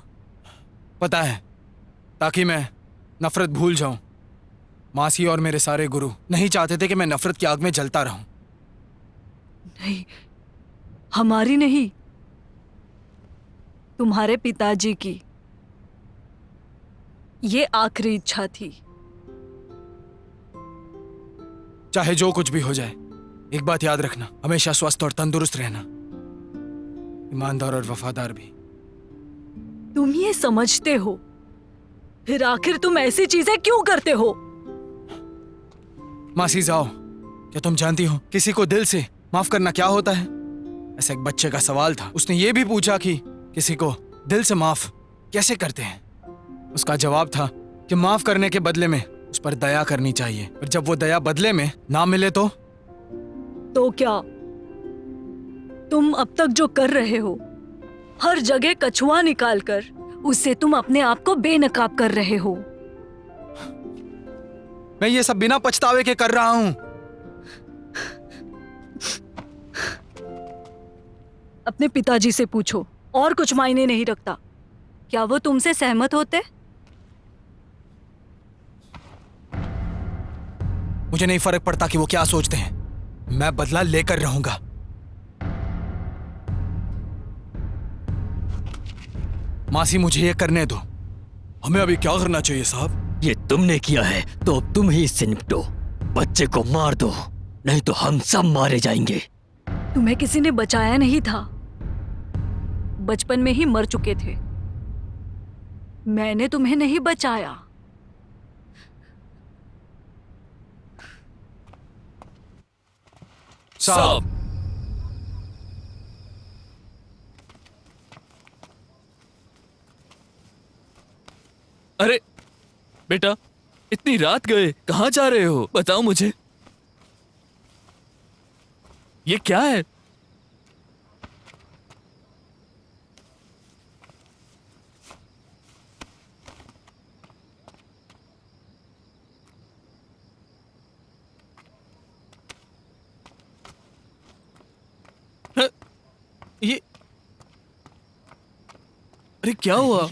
पता है, ताकि मैं नफरत भूल जाऊं। मासी और मेरे सारे गुरु नहीं चाहते थे कि मैं नफरत की आग में जलता रहूं। नहीं, हमारी नहीं, तुम्हारे पिताजी की ये आखिरी इच्छा थी। चाहे जो कुछ भी हो जाए, एक बात याद रखना, हमेशा स्वस्थ और तंदुरुस्त रहना, ईमानदार और वफादार भी। तुम ये समझते हो, फिर आखिर तुम ऐसी चीजें क्यों करते हो? मासी जाओ, क्या तुम जानती हो किसी को दिल से माफ करना क्या होता है? ऐसा एक बच्चे का सवाल था, उसने ये भी पूछा कि किसी को दिल से माफ कैसे करते हैं। उसका जवाब था कि माफ करने के बदले में उस पर दया करनी चाहिए, और जब वो दया बदले में ना मिले तो क्या तुम अब तक जो कर रहे हो, हर जगह कछुआ निकालकर उससे तुम अपने आप को बेनकाब कर रहे हो? मैं ये सब बिना पछतावे के कर रहा हूं। अपने पिताजी से पूछो, और कुछ मायने नहीं रखता। क्या वो तुमसे सहमत होते? मुझे नहीं फर्क पड़ता कि वो क्या सोचते हैं, मैं बदला लेकर रहूंगा। मासी मुझे ये करने दो। हमें अभी क्या करना चाहिए साहब? ये तुमने किया है तो अब तुम ही इससे निपटो। बच्चे को मार दो, नहीं तो हम सब मारे जाएंगे। तुम्हें किसी ने बचाया नहीं था, बचपन में ही मर चुके थे। मैंने तुम्हें नहीं बचाया। साहब, अरे बेटा, इतनी रात गए, कहाँ जा रहे हो? बताओ मुझे। ये क्या है? ह, ये अरे क्या हुआ?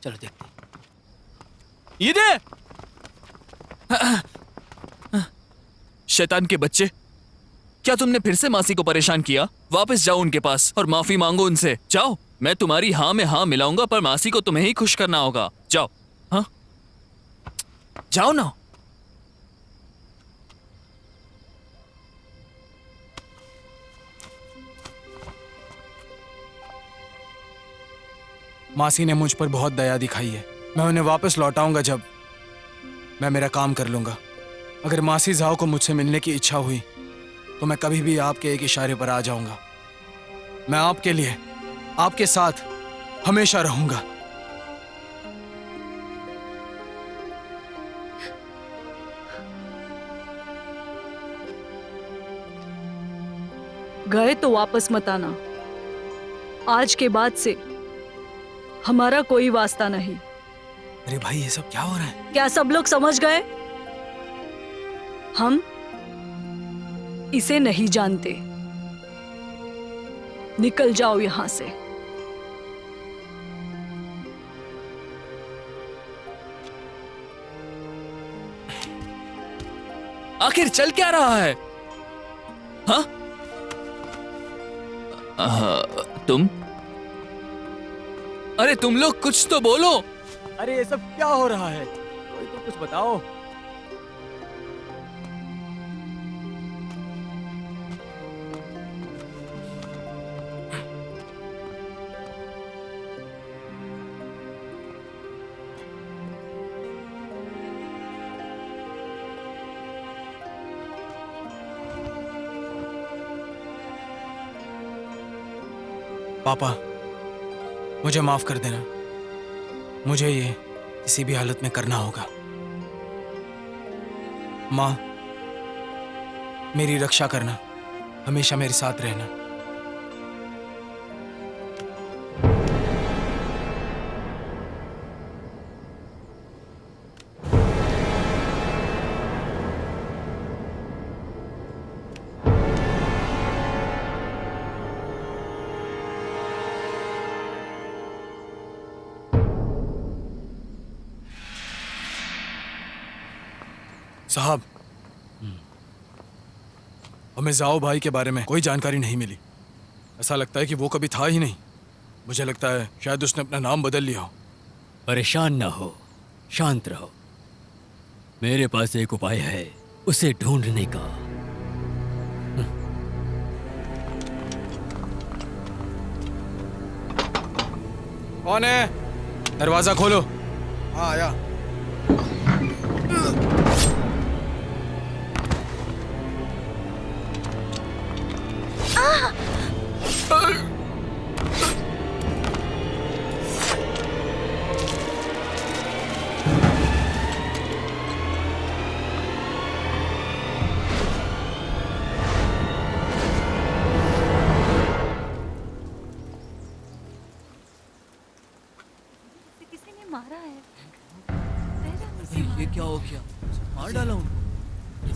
चलो देखते हैं। ये दे! शैतान के बच्चे, क्या तुमने फिर से मासी को परेशान किया? वापस जाओ उनके पास और माफी मांगो उनसे। जाओ, मैं तुम्हारी हाँ में हाँ मिलाऊंगा, पर मासी को तुम्हें ही खुश करना होगा। जाओ। हाँ, जाओ ना। मासी ने मुझ पर बहुत दया दिखाई है। मैं उन्हें वापस लौटाऊंगा जब मैं मेरा काम कर लूंगा। अगर मासी जाओ को मुझसे मिलने की इच्छा हुई तो मैं कभी भी आपके एक इशारे पर आ जाऊंगा। मैं आपके लिए, आपके साथ हमेशा रहूंगा। गए तो वापस मत आना। आज के बाद से हमारा कोई वास्ता नहीं। अरे भाई, ये सब क्या हो रहा है? क्या सब लोग समझ गए? हम इसे नहीं जानते। निकल जाओ यहां से। आखिर चल क्या रहा है? हाँ? तुम? अरे तुम लोग कुछ तो बोलो। अरे ये सब क्या हो रहा है? कोई तो कुछ बताओ। पापा, मुझे माफ कर देना। मुझे ये किसी भी हालत में करना होगा। माँ, मेरी रक्षा करना, हमेशा मेरे साथ रहना। साहब, हमें जाओ भाई के बारे में कोई जानकारी नहीं मिली। ऐसा लगता है कि वो कभी था ही नहीं। मुझे लगता है शायद उसने अपना नाम बदल लिया हो। परेशान ना हो, शांत रहो। मेरे पास एक उपाय है उसे ढूंढने का। कौन है? दरवाजा खोलो। हाँ आया। किसी ने मारा है। ये क्या हो गया? मार डाला उनको। ये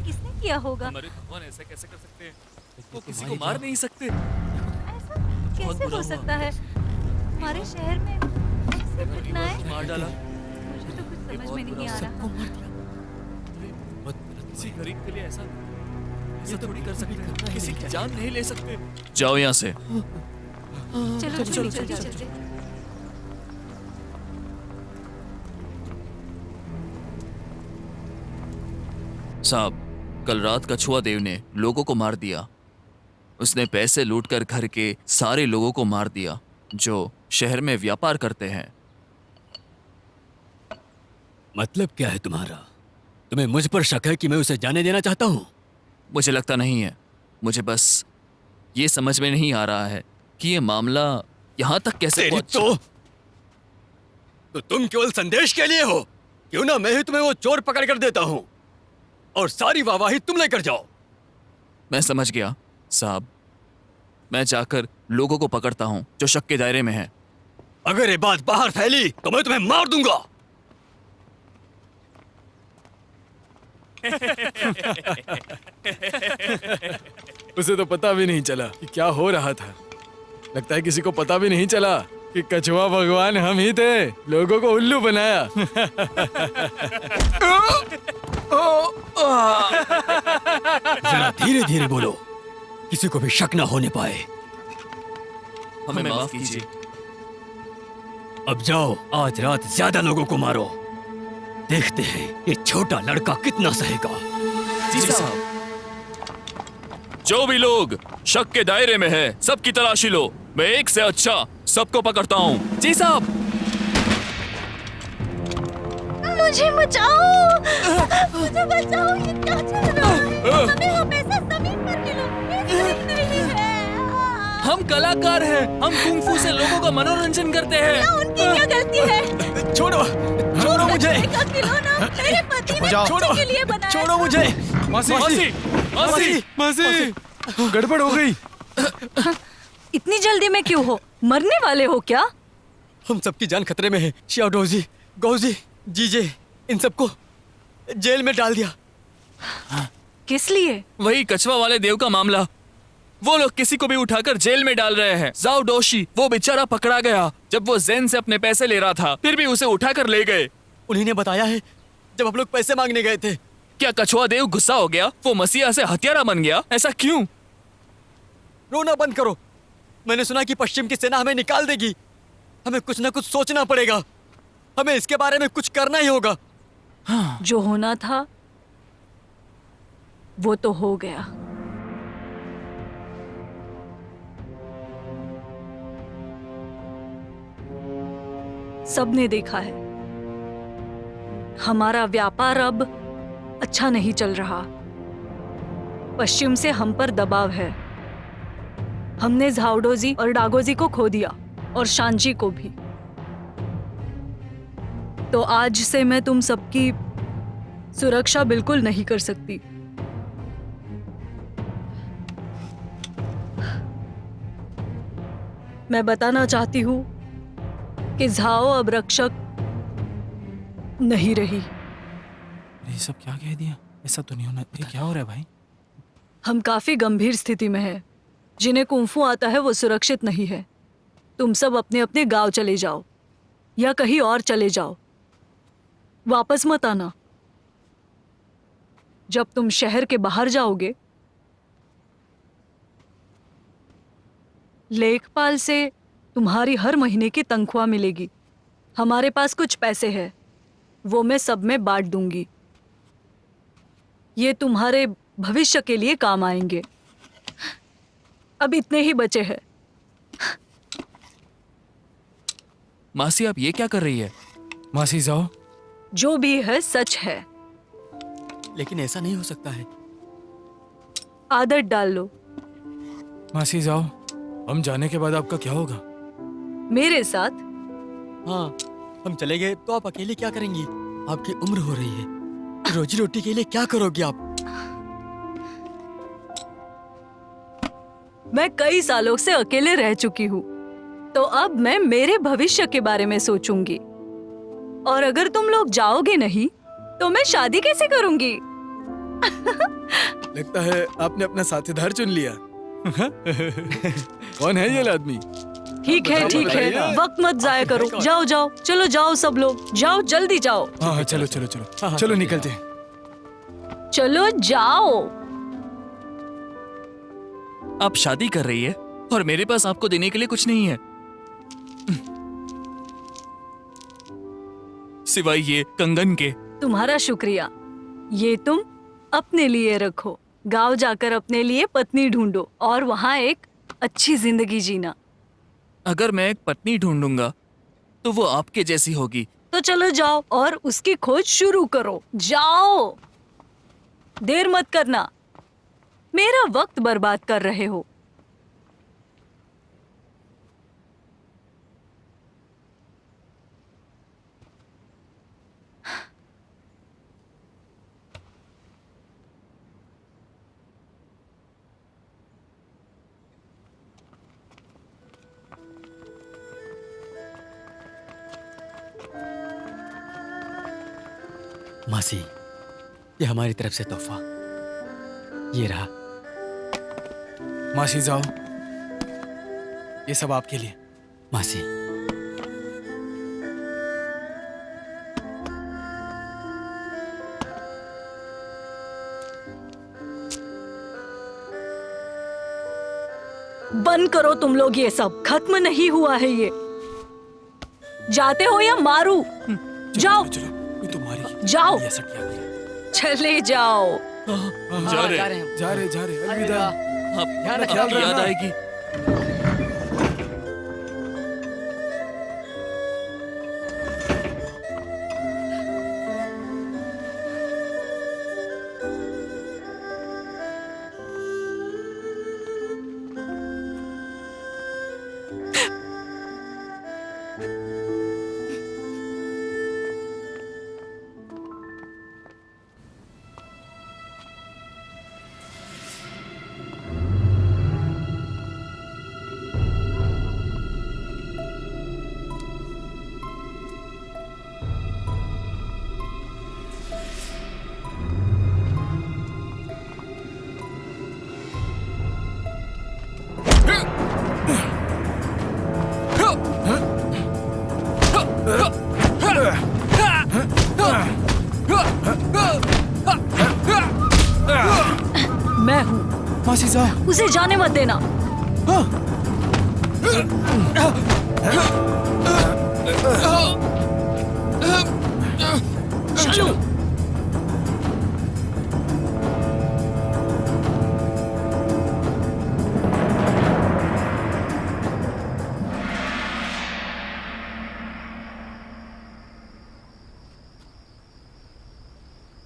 किसने किया होगा? हमारे भगवान ऐसा कैसे कर सकते हैं? वो किसी को मार नहीं सकते। ऐसा कैसे हो सकता है? हमारे शहर में ऐसी घटनाएं? मार डाला। मुझे तो कुछ समझ में नहीं आ रहा। किसी गरीब के लिए ऐसा थोड़ी कर सकते हैं। किसी की जान नहीं ले सकते। जाओ यहाँ से। चलो चलो चलते। साहब, कल रात कछुआ देव ने लोगों को मार दिया। उसने पैसे लूटकर घर के सारे लोगों को मार दिया जो शहर में व्यापार करते हैं। मतलब क्या है तुम्हारा? तुम्हें मुझ पर शक है कि मैं उसे जाने देना चाहता हूँ? मुझे लगता नहीं है। मुझे बस ये समझ में नहीं आ रहा है कि ये मामला यहाँ तक कैसे तेरी पहुंचा। तो तुम केवल संदेश के लिए हो? क्यों ना मैं ही तुम्हें वो चोर पकड़ कर देता हूँ और सारी वाहवाही तुम लेकर जाओ। मैं समझ गया साहब। मैं जाकर लोगों को पकड़ता हूँ जो शक के दायरे में है। अगर ये बात बाहर फैली तो मैं तुम्हें मार दूंगा। उसे तो पता भी नहीं चला कि क्या हो रहा था। लगता है किसी को पता भी नहीं चला कि कछुआ भगवान हम ही थे। लोगों को उल्लू बनाया। जरा धीरे धीरे बोलो, किसी को भी शक ना होने पाए। हमें माफ कीजिए। अब जाओ, आज रात ज्यादा लोगों को मारो। देखते हैं ये छोटा लड़का कितना सहेगा। जी साहब। जो भी लोग शक के दायरे में है सबकी तलाशी लो। मैं एक से अच्छा सबको पकड़ता हूँ। जी साहब। मुझे बचाओ, मुझे बचाओ। ये क्या चल रहा है? हमें हमेशा जमीन पर मिलो। ये सही नहीं है। हम कलाकार हैं। हम कुंफू से लोगों का मनोरंजन करते हैं। उनकी क्या गलती है? छोड़ो, छोड़ो मुझे, का खिलौना मेरे पति ने छोड़ो, बच्चे के लिए बनाया छोड़ो मुझे। मासी, मासी, मासी, मासी, गड़बड़ हो गई। इतनी जल्दी में क्यों हो? मरने वाले हो क्या? हम सबकी जान खतरे में है। शियाओडोजी, गौजी, जीजे, इन सबको जेल में डाल दिया। किस लिए? वही कछुआ वाले देव का मामला। वो लोग किसी को भी उठाकर जेल में डाल रहे हैं। जाओ डोशी, वो बेचारा पकड़ा गया जब वो ज़ेन से अपने पैसे ले रहा था। फिर भी उसे उठाकर ले गए। उन्हीं ने बताया है जब हम लोग पैसे मांगने गए थे। क्या कछुआ देव गुस्सा हो गया? वो मसीहा से हत्यारा बन गया? ऐसा क्यों? रोना बंद करो। मैंने सुना कि पश्चिम की सेना हमें निकाल देगी। हमें कुछ ना कुछ सोचना पड़ेगा। हमें इसके बारे में कुछ करना ही होगा। जो होना था वो तो हो गया। सबने देखा है हमारा व्यापार अब अच्छा नहीं चल रहा। पश्चिम से हम पर दबाव है। हमने झाओडोजी और डागोजी को खो दिया और शांची को भी। तो आज से मैं तुम सबकी सुरक्षा बिल्कुल नहीं कर सकती। मैं बताना चाहती हूँ कि झाओ अब रक्षक नहीं रही। ये सब क्या कह दिया? ऐसा तो नहीं होना। ये क्या हो रहा है भाई? हम काफी गंभीर स्थिति में हैं। जिन्हें कुंफू आता है वो सुरक्षित नहीं है। तुम सब अपने अपने गांव चले जाओ या कहीं और चले जाओ। वापस मत आना। जब तुम शहर के बाहर जाओगे, लेखपाल से तुम्हारी हर महीने की तनख्वाह मिलेगी। हमारे पास कुछ पैसे हैं, वो मैं सब में बांट दूंगी। ये तुम्हारे भविष्य के लिए काम आएंगे। अब इतने ही बचे हैं। मासी आप ये क्या कर रही है? मासी जाओ। जो भी है सच है। लेकिन ऐसा नहीं हो सकता है। आदत डाल लो। मासी जाओ। हम जाने के बाद आपका क्या होगा? मेरे साथ हाँ, हम चले गए तो आप अकेले क्या करेंगी? आपकी उम्र हो रही है, रोजी रोटी के लिए क्या करोगी आप? मैं कई सालों से अकेले रह चुकी हूँ, तो अब मैं मेरे भविष्य के बारे में सोचूंगी। और अगर तुम लोग जाओगे नहीं, तो मैं शादी कैसे करूंगी? लगता है आपने अपना साथीदार चुन लिया। कौन है ये आदमी? ठीक है, ठीक है, वक्त मत जाया करो। जाओ जाओ, चलो जाओ सब लोग, जाओ जल्दी जाओ। हाँ चलो चलो चलो चलो निकलते हैं। चलो जाओ। आप शादी कर रही है और मेरे पास आपको देने के लिए कुछ नहीं है, सिवाय ये कंगन के। तुम्हारा शुक्रिया। ये तुम अपने लिए रखो। गांव जाकर अपने लिए पत्नी ढूंढो और वहाँ एक अच्छी जिंदगी जीना। अगर मैं एक पत्नी ढूंढूंगा तो वो आपके जैसी होगी। तो चलो जाओ और उसकी खोज शुरू करो। जाओ, देर मत करना। मेरा वक्त बर्बाद कर रहे हो। मासी, ये हमारी तरफ से तोहफा। ये रहा। मासी जाओ। ये सब आपके लिए। मासी, बंद करो तुम लोग, ये सब खत्म नहीं हुआ है। ये जाते हो या मारू? जाओ चलो ये तुम्हारी। जाओ, ऐसा क्या किया? चले जाओ। जा रहे हैं। जा रहे अलविदा। आपकी याद आएगी। मैं हूँ। मासी जाओ। उसे जाने मत देना। चलो।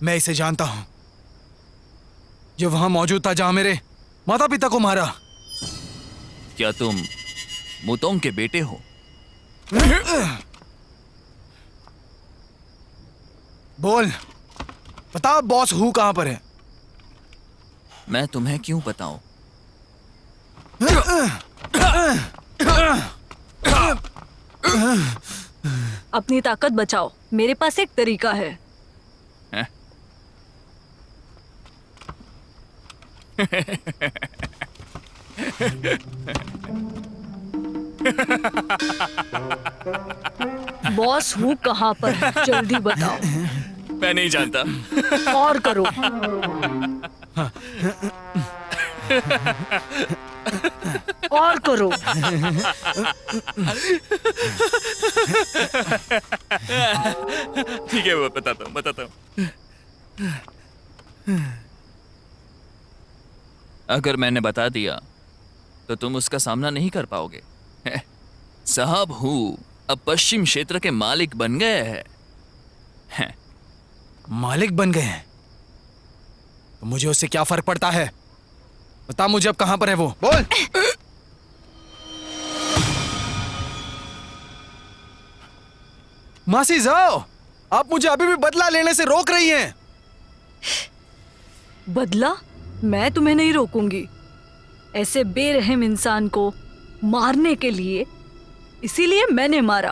मैं इसे जानता हूं। ये वहां मौजूद था जहां मेरे माता पिता को मारा। क्या तुम मुतोंग के बेटे हो? बोल, बता बॉस हु कहां पर है? मैं तुम्हें क्यों बताऊं? अपनी ताकत बचाओ। मेरे पास एक तरीका है। बॉस हूँ कहाँ पर है? जल्दी बताओ। मैं नहीं जानता। और करो। और करो। ठीक है, वो बताता हूँ। अगर मैंने बता दिया तो तुम उसका सामना नहीं कर पाओगे। साहब हूँ अब पश्चिम क्षेत्र के मालिक बन गए हैं। मालिक बन गए हैं तो मुझे उससे क्या फर्क पड़ता है? बता मुझे अब कहां पर है वो, बोल। मासी जाओ, आप मुझे अभी भी बदला लेने से रोक रही हैं। बदला? मैं तुम्हें नहीं रोकूंगी। ऐसे बेरहम इंसान को मारने के लिए, इसीलिए मैंने मारा।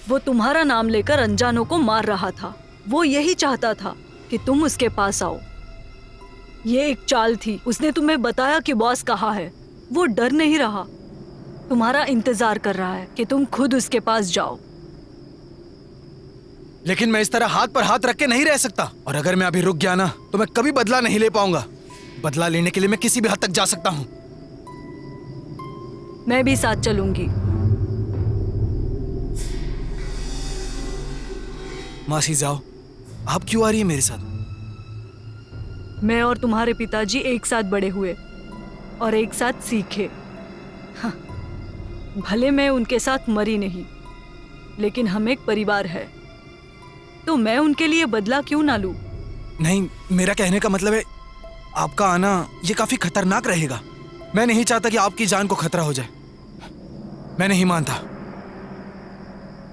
वो तुम्हारा नाम लेकर अनजानों को मार रहा था। वो यही चाहता था कि तुम उसके पास आओ। ये एक चाल थी। उसने तुम्हें बताया कि बॉस कहाँ है। वो डर नहीं रहा, तुम्हारा इंतजार कर रहा है कि तुम खुद उसके पास जाओ। लेकिन मैं इस तरह हाथ पर हाथ रख के नहीं रह सकता, और अगर मैं अभी रुक गया ना तो मैं कभी बदला नहीं ले पाऊंगा। बदला लेने के लिए मैं किसी भी हद तक जा सकता हूं। मैं भी साथ चलूंगी। मासी जाओ, आप क्यों आ रही है मेरे साथ? मैं और तुम्हारे पिताजी एक साथ बड़े हुए और एक साथ सीखे। हाँ, भले मैं उनके साथ मरी नहीं, लेकिन हम एक परिवार है, तो मैं उनके लिए बदला क्यों ना लूं? नहीं, मेरा कहने का मतलब है आपका आना ये काफी खतरनाक रहेगा। मैं नहीं चाहता कि आपकी जान को खतरा हो जाए। मैं नहीं मानता।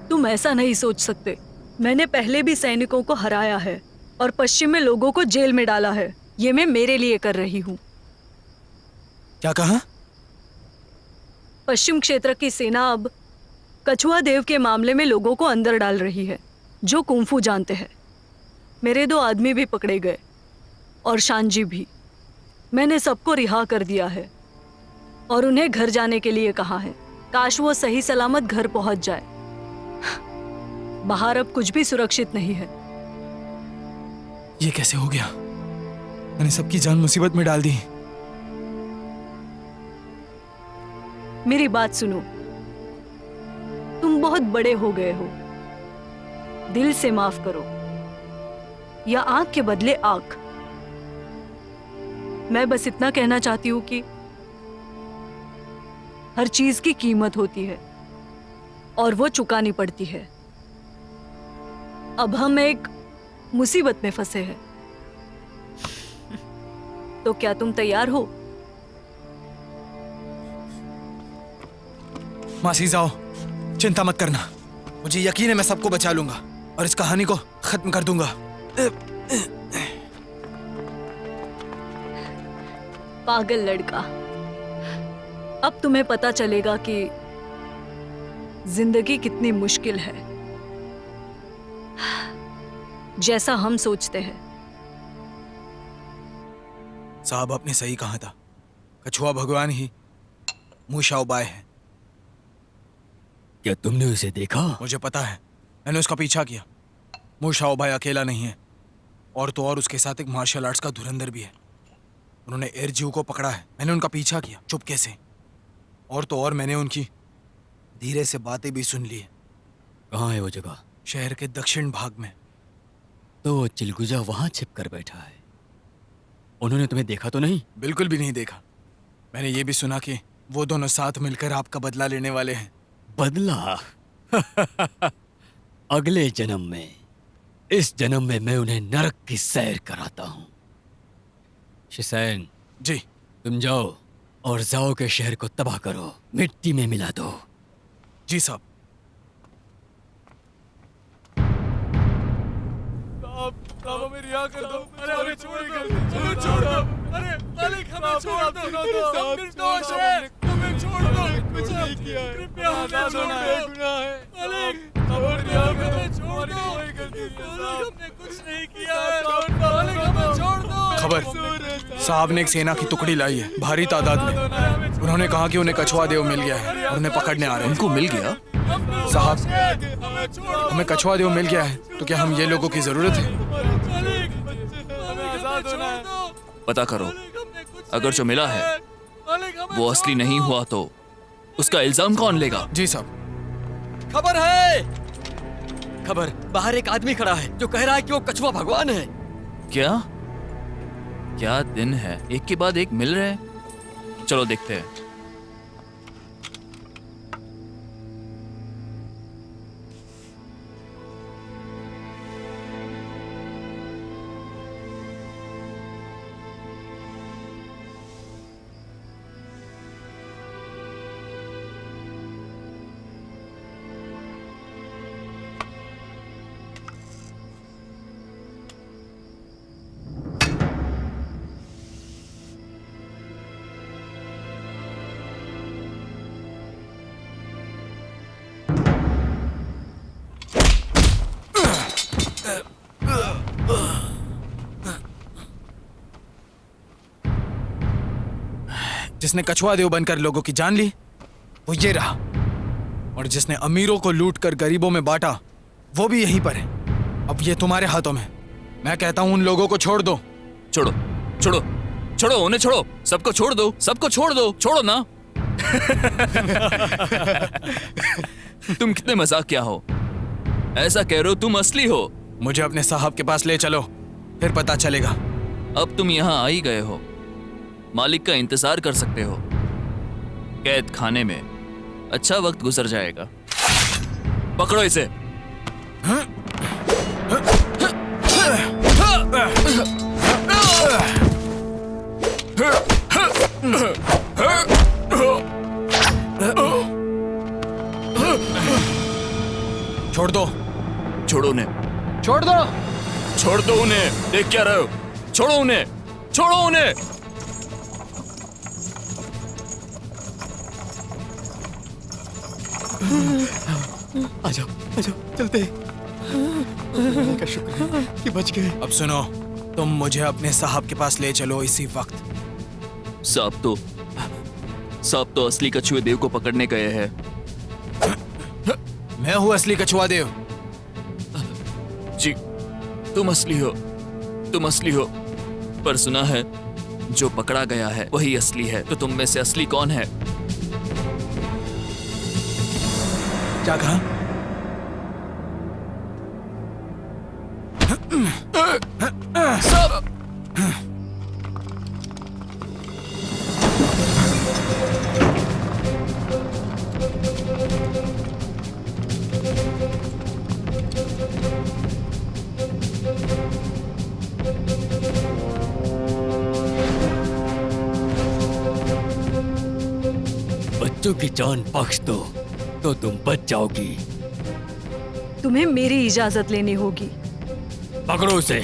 तुम ऐसा नहीं सोच सकते। मैंने पहले भी सैनिकों को हराया है और पश्चिम में लोगों को जेल में डाला है। ये मैं मेरे लिए कर रही हूँ। क्या कहा? पश्चिम क्षेत्र की सेना अब कछुआ देव के मामले में लोगों को अंदर डाल रही है, जो कुंफू जानते हैं। मेरे 2 आदमी भी पकड़े गए और शानजी भी। मैंने सबको रिहा कर दिया है और उन्हें घर जाने के लिए कहा है। काश वो सही सलामत घर पहुंच जाए। बाहर अब कुछ भी सुरक्षित नहीं है। ये कैसे हो गया? मैंने सबकी जान मुसीबत में डाल दी। मेरी बात सुनो, तुम बहुत बड़े हो गए हो। दिल से माफ करो, या आंख के बदले आंख। मैं बस इतना कहना चाहती हूं कि हर चीज की कीमत होती है और वो चुकानी पड़ती है। अब हम एक मुसीबत में फंसे हैं, तो क्या तुम तैयार हो? मासी जाओ, चिंता मत करना। मुझे यकीन है मैं सबको बचा लूंगा और इस कहानी को खत्म कर दूंगा। पागल लड़का, अब तुम्हें पता चलेगा कि जिंदगी कितनी मुश्किल है, जैसा हम सोचते हैं। साहब, आपने सही कहा था। कछुआ भगवान ही मूशाओबाय है। क्या तुमने उसे देखा? मुझे पता है, मैंने उसका पीछा किया। मूशाओबाय अकेला नहीं है, और तो और उसके साथ एक मार्शल आर्ट्स का धुरंधर भी है। उन्होंने एयरजीव को पकड़ा है। मैंने उनका पीछा किया चुपके से, और तो और मैंने उनकी धीरे से बातें भी सुन ली है। कहाँ है वो जगह? शहर के दक्षिण भाग में। तो वो चिलगुजा वहां छिप कर बैठा है। उन्होंने तुम्हें देखा तो नहीं? बिल्कुल भी नहीं देखा। मैंने ये भी सुना कि वो दोनों साथ मिलकर आपका बदला लेने वाले हैं। बदला? अगले जन्म में। इस जन्म में मैं उन्हें नरक की सैर कराता हूँ। शिसैन, जी। तुम जाओ और जाओ के शहर को तबाह करो, मिट्टी में मिला दो। जी साहब। साहब हमें रिहा कर दो। अरे हमें छोड़ दो। अरे मालिक हमें छोड़ दो। हम निर्दोष हैं, हमें छोड़ दो। कुछ नहीं किया है, कृपया हमें छोड़ दो। गुनाह है मालिक, हमें रिहा कर दो। छोड़ दो, हमने कुछ नहीं किया है। मालिक हमें छोड़ दो। खबर, साहब ने एक सेना की टुकड़ी लाई है, भारी तादाद में। उन्होंने कहा कि उन्हें कछुआ देव मिल गया है और उन्हें पकड़ने आ रहे हैं। उनको मिल गया? साहब, हमें कछुआ देव मिल गया है, तो क्या हम ये लोगों की जरूरत है? पता करो, अगर जो मिला है वो असली नहीं हुआ तो उसका इल्जाम कौन लेगा? जी साहब। खबर है, खबर। बाहर एक आदमी खड़ा है जो कह रहा है कि वो कछुआ भगवान है। क्या क्या दिन है, एक के बाद एक मिल रहे हैं। चलो देखते हैं। जिसने कछुआ देव बनकर लोगों की जान ली वो ये रहा, और जिसने अमीरों को लूट कर गरीबों में बांटा वो भी यहीं पर है। अब ये तुम्हारे हाथों में। मैं कहता हूं उन लोगों को छोड़ दो। छोड़ो छोड़ो छोड़ो, उन्हें छोड़ो, सबको छोड़ दो, सबको छोड़ दो, छोड़ो ना। तुम कितने मजाकिया हो, ऐसा कह रहे हो तुम असली हो। मुझे अपने साहब के पास ले चलो, फिर पता चलेगा। अब तुम यहाँ आ ही गए हो, मालिक का इंतजार कर सकते हो। कैद खाने में अच्छा वक्त गुजर जाएगा। पकड़ो इसे। छोड़ दो, छोड़ो उन्हें, छोड़ दो, छोड़ दो उन्हें। देख क्या रहे हो? छोड़ो उन्हें, छोड़ो उन्हें। आ जाओ चलते हैं। अल्लाह का शुक्र है कि बच गए। अब सुनो, तुम मुझे अपने साहब के पास ले चलो इसी वक्त। सांप तो असली कछुए देव को पकड़ने गए हैं। मैं हूँ असली कछुआ देव। जी, तुम असली हो, पर सुना है जो पकड़ा गया है वही असली है। तो तुम में से असली कौन है? क्या कहा? सब बच्चों की जान बख्श दो तो तुम बच जाओगी। तुम्हें मेरी इजाजत लेनी होगी। पकड़ो उसे।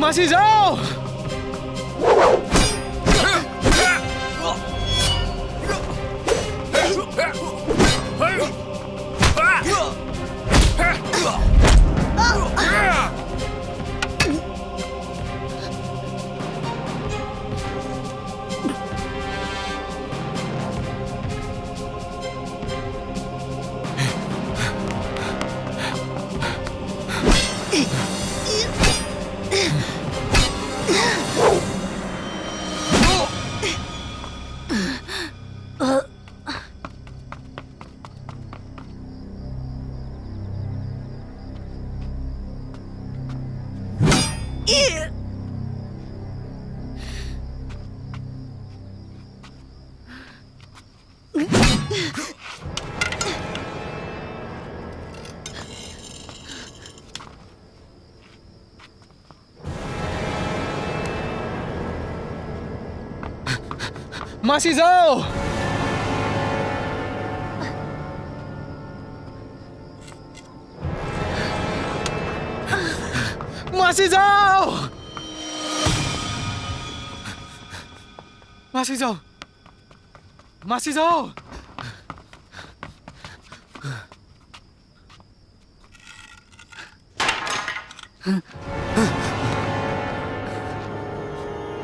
मासी जाओ। मासी जाओ। मासी जाओ। मासी जाओ। मासी जाओ।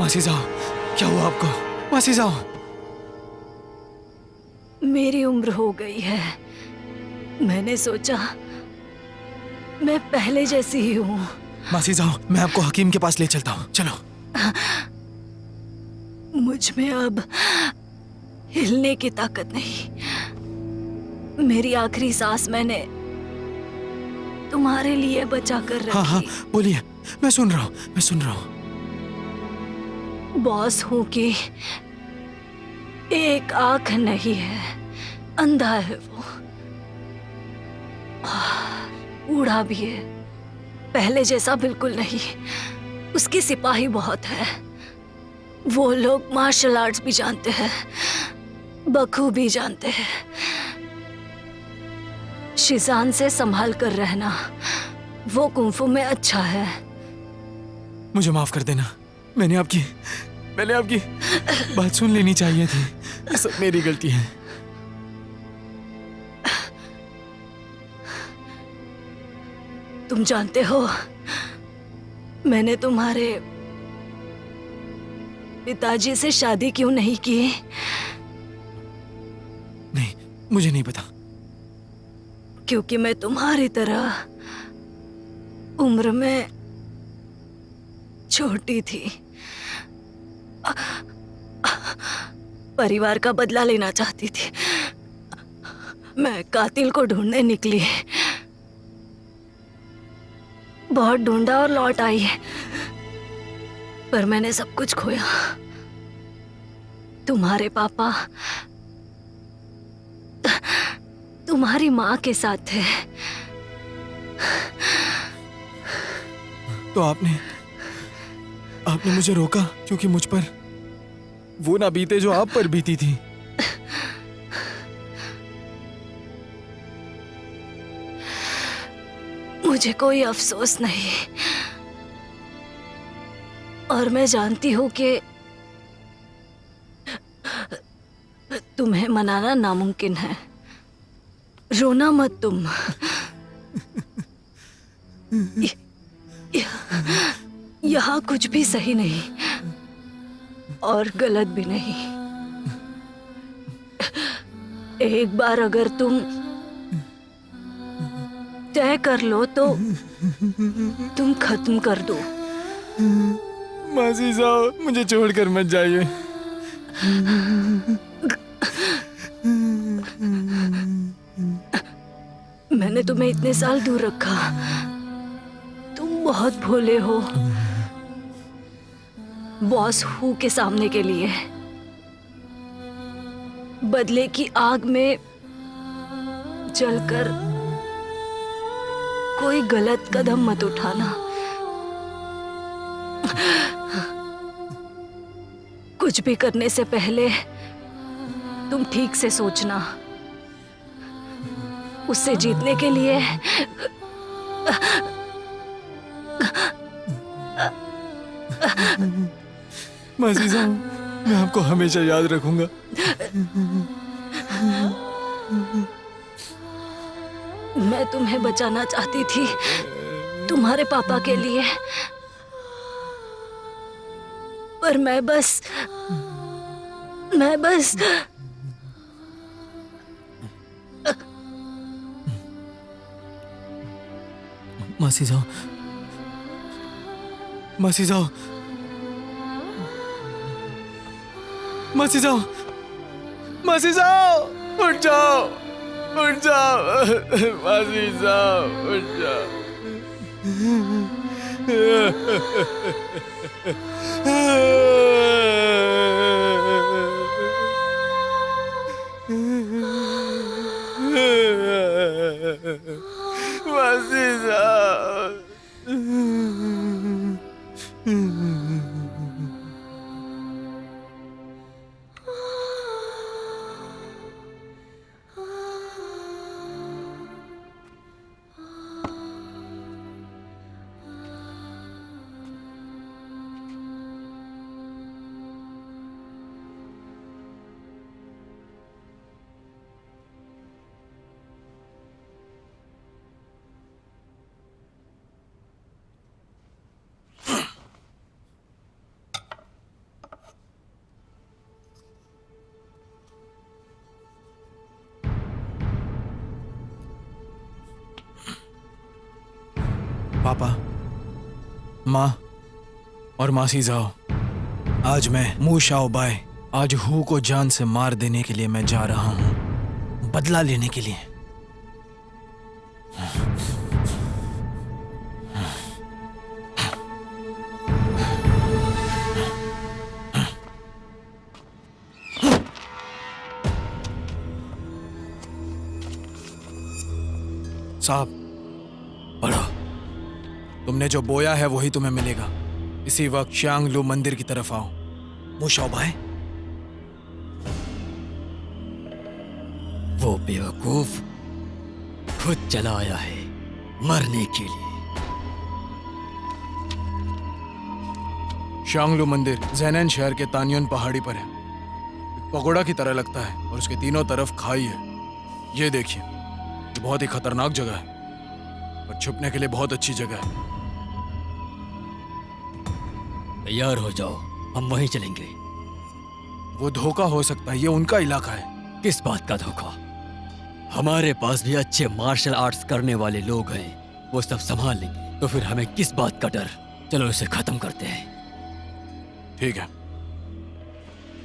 मासी जाओ, क्या हुआ आपको? मासी जाओ। मेरी उम्र हो गई है। मैंने सोचा मैं पहले जैसी ही हूँ। मासी जाओ, मैं आपको हकीम के पास ले चलता हूँ। चलो। मुझ में अब हिलने की ताकत नहीं। मेरी आखिरी सांस मैंने तुम्हारे लिए बचा कर रखी। हाँ, बोलिए, मैं सुन रहा हूँ। बॉस हूँ कि एक आंख नहीं है, अंधा है वो। बूढ़ा भी है, पहले जैसा बिल्कुल नहीं। उसके सिपाही बहुत है, वो लोग मार्शल आर्ट्स भी जानते हैं, बखूबी जानते हैं। शिजान से संभाल कर रहना, वो कुंफू में अच्छा है। मुझे माफ कर देना, मैंने आपकी बात सुन लेनी चाहिए थी। ये सब मेरी गलती है। तुम जानते हो, मैंने तुम्हारे पिताजी से शादी क्यों नहीं की? नहीं, मुझे नहीं पता। क्योंकि मैं तुम्हारी तरह उम्र में छोटी थी। परिवार का बदला लेना चाहती थी। मैं कातिल को ढूंढने निकली, बहुत ढूंढा और लौट आई, पर मैंने सब कुछ खोया। तुम्हारे पापा तुम्हारी माँ के साथ थे। तो आपने मुझे रोका क्योंकि मुझ पर वो ना बीते जो आप पर बीती थी। मुझे कोई अफसोस नहीं, और मैं जानती हूँ कि तुम्हें मनाना नामुमकिन है। रोना मत तुम। यहाँ कुछ भी सही नहीं और गलत भी नहीं। एक बार अगर तुम तय कर लो तो तुम खत्म कर दो। मासी साहब, मुझे छोड़कर मत जाइए। मैंने तुम्हें इतने साल दूर रखा, तुम बहुत भोले हो। बॉस हु के सामने के लिए बदले की आग में जलकर कोई गलत कदम मत उठाना। कुछ भी करने से पहले तुम ठीक से सोचना। उससे जीतने के लिए मासी साहब, मैं आपको हमेशा याद रखूंगा। मैं तुम्हें बचाना चाहती थी, तुम्हारे पापा के लिए, पर मैं बस मासी साहब, मासी साहब, मासी साहब, मासी साहब, उठ जाओ, उठ जाओ, मासी साहब, उठ जाओ। मासी साहब। पापा, माँ और मासी जाओ, आज मैं मू शाओबाई, आज हु को जान से मार देने के लिए मैं जा रहा हूँ, बदला लेने के लिए। साहब, तुमने जो बोया है वही तुम्हें मिलेगा। इसी वक्त श्यांगलू मंदिर की तरफ आओ। मुशाओ भाई। वो बेवकूफ खुद चला आया है मरने के लिए। श्यांगलू मंदिर ज़ेनैन शहर के तान्युन पहाड़ी पर है। एक पगोड़ा की तरह लगता है और उसके तीनों तरफ खाई है। ये देखिए, ये बहुत ही खतरनाक जगह है और छुपने के लिए बहुत अच्छी जगह है। तैयार हो जाओ, हम वहीं चलेंगे। वो धोखा हो सकता है, ये उनका इलाका है। किस बात का धोखा? हमारे पास भी अच्छे मार्शल आर्ट्स करने वाले लोग हैं, वो सब संभाल लेंगे। तो फिर हमें किस बात का डर? चलो इसे खत्म करते हैं। ठीक है,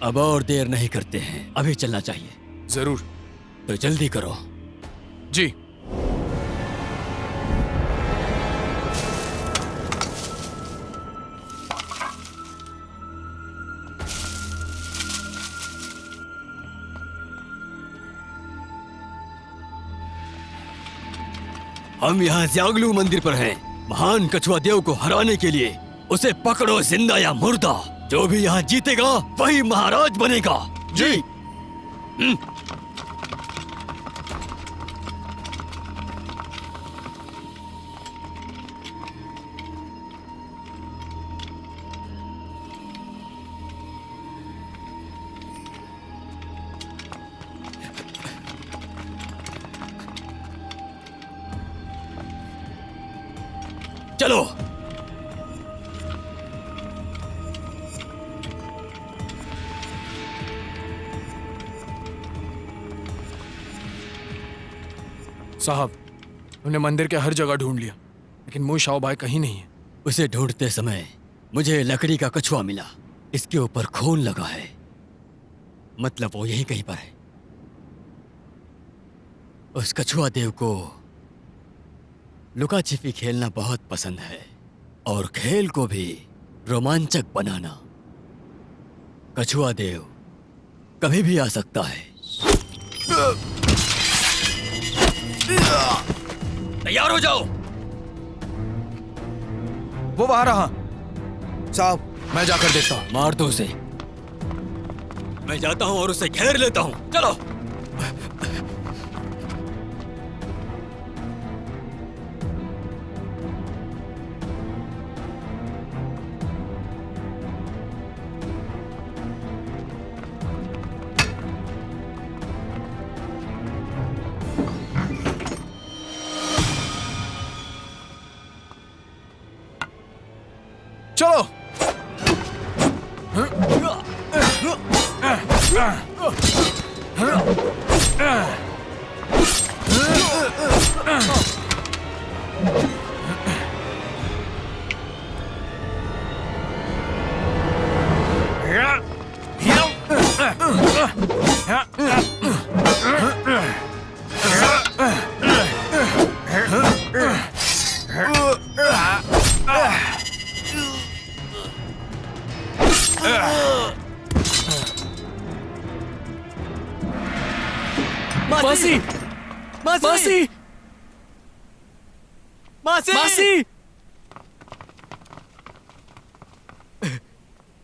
अब और देर नहीं करते हैं, अभी चलना चाहिए। जरूर। तो जल्दी करो। जी। हम यहाँ ज़्यांगलू मंदिर पर हैं। महान कछुआ देव को हराने के लिए उसे पकड़ो, जिंदा या मुर्दा। जो भी यहाँ जीतेगा वही महाराज बनेगा। जी। चलो। साहब, हमने मंदिर के हर जगह ढूंढ लिया, लेकिन मु शाओ भाई कहीं नहीं है। उसे ढूंढते समय मुझे लकड़ी का कछुआ मिला। इसके ऊपर खून लगा है, मतलब वो यहीं कहीं पर है। उस कछुआ देव को लुका छिपी खेलना बहुत पसंद है और खेल को भी रोमांचक बनाना। कछुआ देव कभी भी आ सकता है। तैयार हो जाओ। वो वहां रहा। साहब, मैं जाकर देखता हूँ। मार दो उसे। मैं जाता हूँ और उसे घेर लेता हूँ। चलो। चलो। मासी! मासी! मासी! मासी!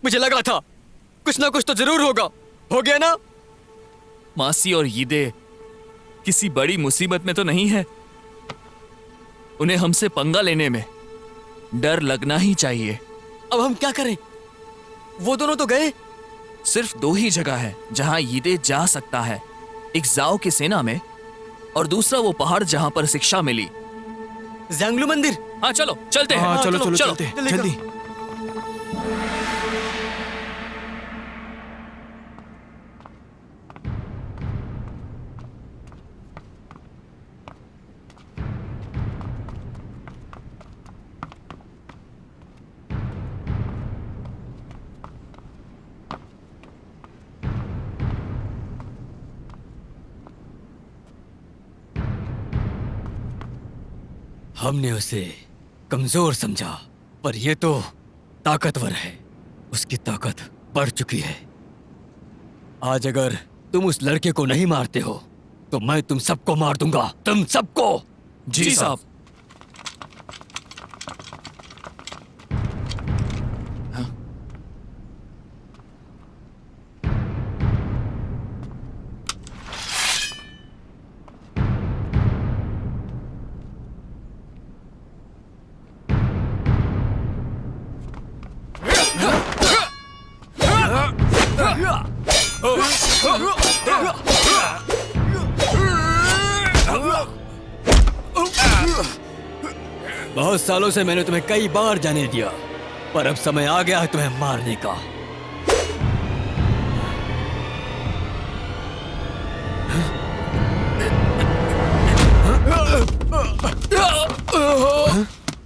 मुझे लगा था कुछ ना कुछ तो जरूर होगा। हो गया ना? मासी और यीदे किसी बड़ी मुसीबत में तो नहीं है। उन्हें हमसे पंगा लेने में डर लगना ही चाहिए। अब हम क्या करें? वो दोनों तो गए। सिर्फ दो ही जगह है जहां यीदे जा सकता है, एक जाओ की सेना में और दूसरा वो पहाड़ जहां पर शिक्षा मिली। ज़्यांगलू मंदिर। हाँ चलो चलते हैं। हाँ, चलो चलो चलो। चलते हैं, जल्दी जल्दी। हमने उसे कमजोर समझा, पर ये तो ताकतवर है। उसकी ताकत बढ़ चुकी है। आज अगर तुम उस लड़के को नहीं मारते हो तो मैं तुम सबको मार दूंगा। तुम सबको। जी साहब। बहुत सालों से मैंने तुम्हें कई बार जाने दिया, पर अब समय आ गया है तुम्हें मारने का।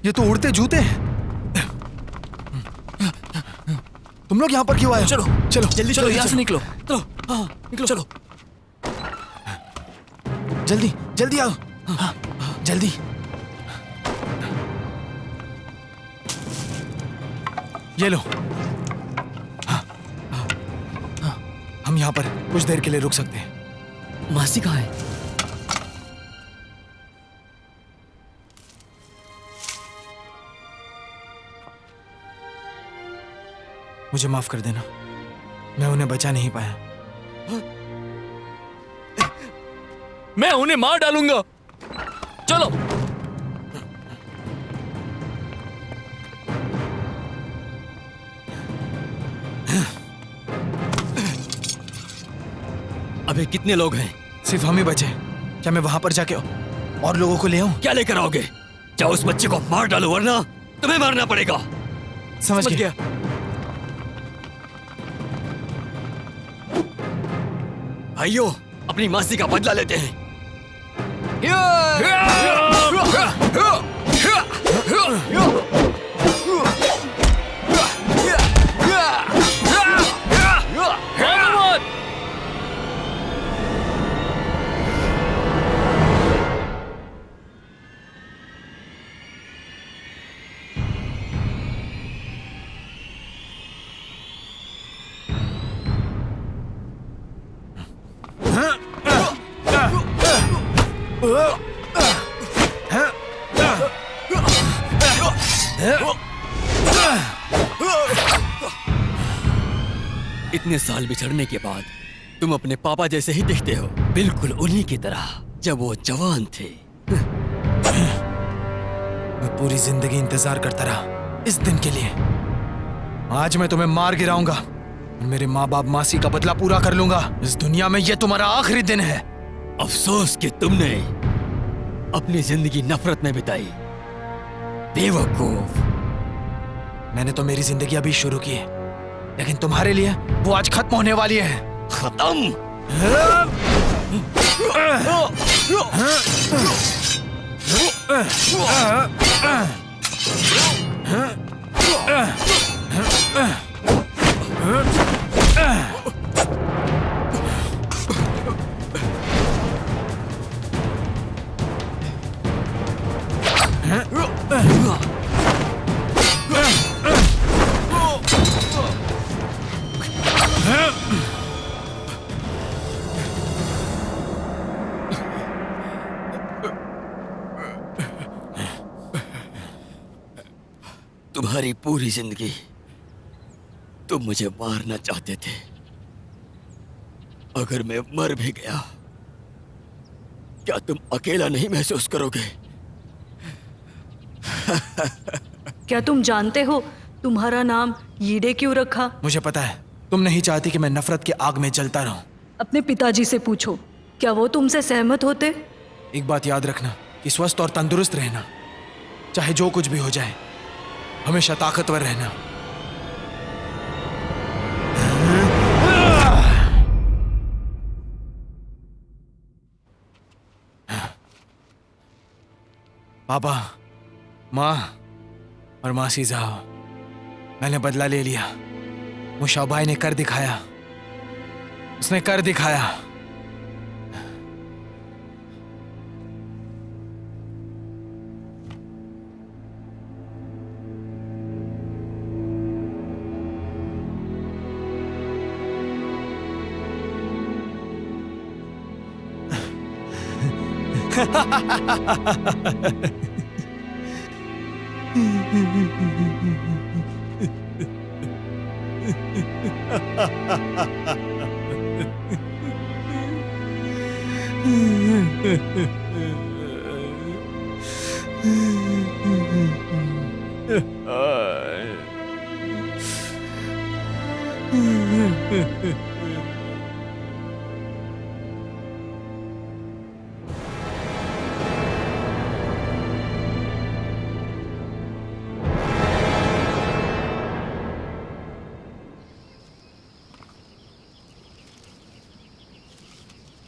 ये तो उड़ते जूते हैं। तुम लोग यहाँ पर क्यों आए? चलो चलो जल्दी चलो, यहाँ से निकलो। चलो, हाँ निकलो, चलो जल्दी जल्दी आओ, हाँ जल्दी। ये लो। हाँ, हाँ, हम यहाँ पर कुछ देर के लिए रुक सकते हैं। मासी कहाँ है? मुझे माफ कर देना, मैं उन्हें बचा नहीं पाया। मैं उन्हें मार डालूंगा। चलो। अबे कितने लोग हैं? सिर्फ हम ही बचे। क्या मैं वहां पर जाके और लोगों को ले आऊं? क्या लेकर आओगे? क्या उस बच्चे को मार डालो, वरना तुम्हें मारना पड़ेगा। समझ गया। भाइयों, अपनी मासी का बदला लेते हैं। इतने साल बिछड़ने के बाद तुम अपने पापा जैसे ही दिखते हो, बिल्कुल उन्हीं की तरह जब वो जवान थे। मैं पूरी जिंदगी इंतजार करता रहा इस दिन के लिए। आज मैं तुम्हें मार गिराऊंगा और मेरे माँ बाप मासी का बदला पूरा कर लूंगा। इस दुनिया में ये तुम्हारा आखिरी दिन है। अफसोस कि तुमने अपनी जिंदगी नफरत में बिताई, बेवकूफ। मैंने तो मेरी जिंदगी अभी शुरू की है, लेकिन तुम्हारे लिए वो आज खत्म होने वाली है। खत्म? तुम्हारी पूरी जिंदगी तुम मुझे मारना चाहते थे। अगर मैं मर भी गया, क्या तुम अकेला नहीं महसूस करोगे? क्या तुम जानते हो तुम्हारा नाम यीडे क्यों रखा? मुझे पता है, तुम नहीं चाहती कि मैं नफरत की आग में जलता रहूं। अपने पिताजी से पूछो, क्या वो तुमसे सहमत होते? एक बात याद रखना कि स्वस्थ और तंदुरुस्त रहना, चाहे जो कुछ भी हो जाए, हमेशा ताकतवर रहना। पापा, माँ और मासी साहब, मैंने बदला ले लिया। मुशाबाई ने कर दिखाया, उसने कर दिखाया।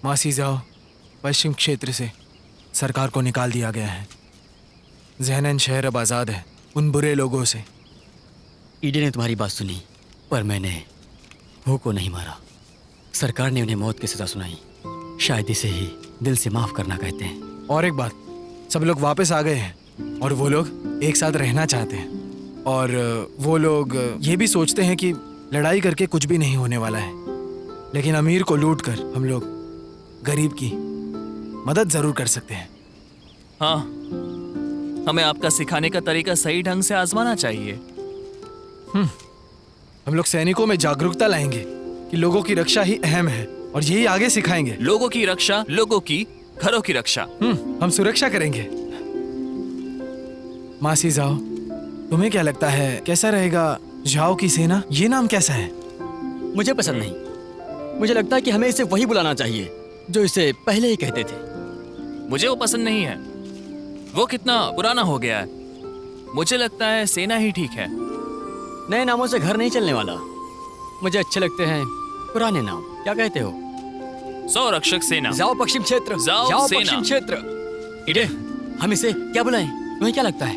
मासी जाओ, पश्चिम क्षेत्र से सरकार को निकाल दिया गया है। जहनन शहर अब आज़ाद है उन बुरे लोगों से। ईडे ने तुम्हारी बात सुनी, पर मैंने हो को नहीं मारा। सरकार ने उन्हें मौत की सजा सुनाई। शायद इसे ही दिल से माफ करना कहते हैं। और एक बात, सब लोग वापस आ गए हैं और वो लोग एक साथ रहना चाहते हैं। और वो लोग ये भी सोचते हैं कि लड़ाई करके कुछ भी नहीं होने वाला है, लेकिन अमीर को लूट कर हम लोग गरीब की मदद जरूर कर सकते हैं। हाँ, हमें आपका सिखाने का तरीका सही ढंग से आजमाना चाहिए। हम लोग सैनिकों में जागरूकता लाएंगे कि लोगों की रक्षा ही अहम है और यही आगे सिखाएंगे। लोगों की रक्षा, लोगों की घरों की रक्षा। हम सुरक्षा करेंगे। मासी जाओ, तुम्हें क्या लगता है कैसा रहेगा जाओ की सेना? ये नाम कैसा है? मुझे पसंद नहीं। मुझे लगता है कि हमें इसे वही बुलाना चाहिए जो इसे पहले ही कहते थे। मुझे वो पसंद नहीं है, वो कितना पुराना हो गया है। मुझे लगता है सेना ही ठीक है। नए नामों से घर नहीं चलने वाला। मुझे अच्छे लगते हैं पुराने नाम। क्या कहते हो? संरक्षक सेना। जाओ पश्चिम क्षेत्र। जाओ सेना। पश्चिम क्षेत्र। इडे, हम इसे क्या बुलाएं? तुम्हें क्या लगता है?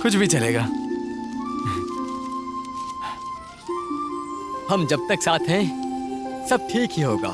कुछ भी चलेगा। हम जब तक साथ हैं सब ठीक ही होगा।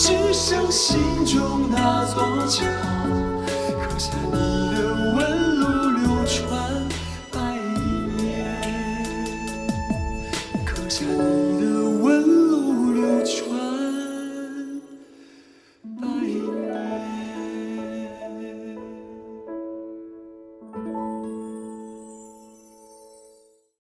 只剩心中那座桥。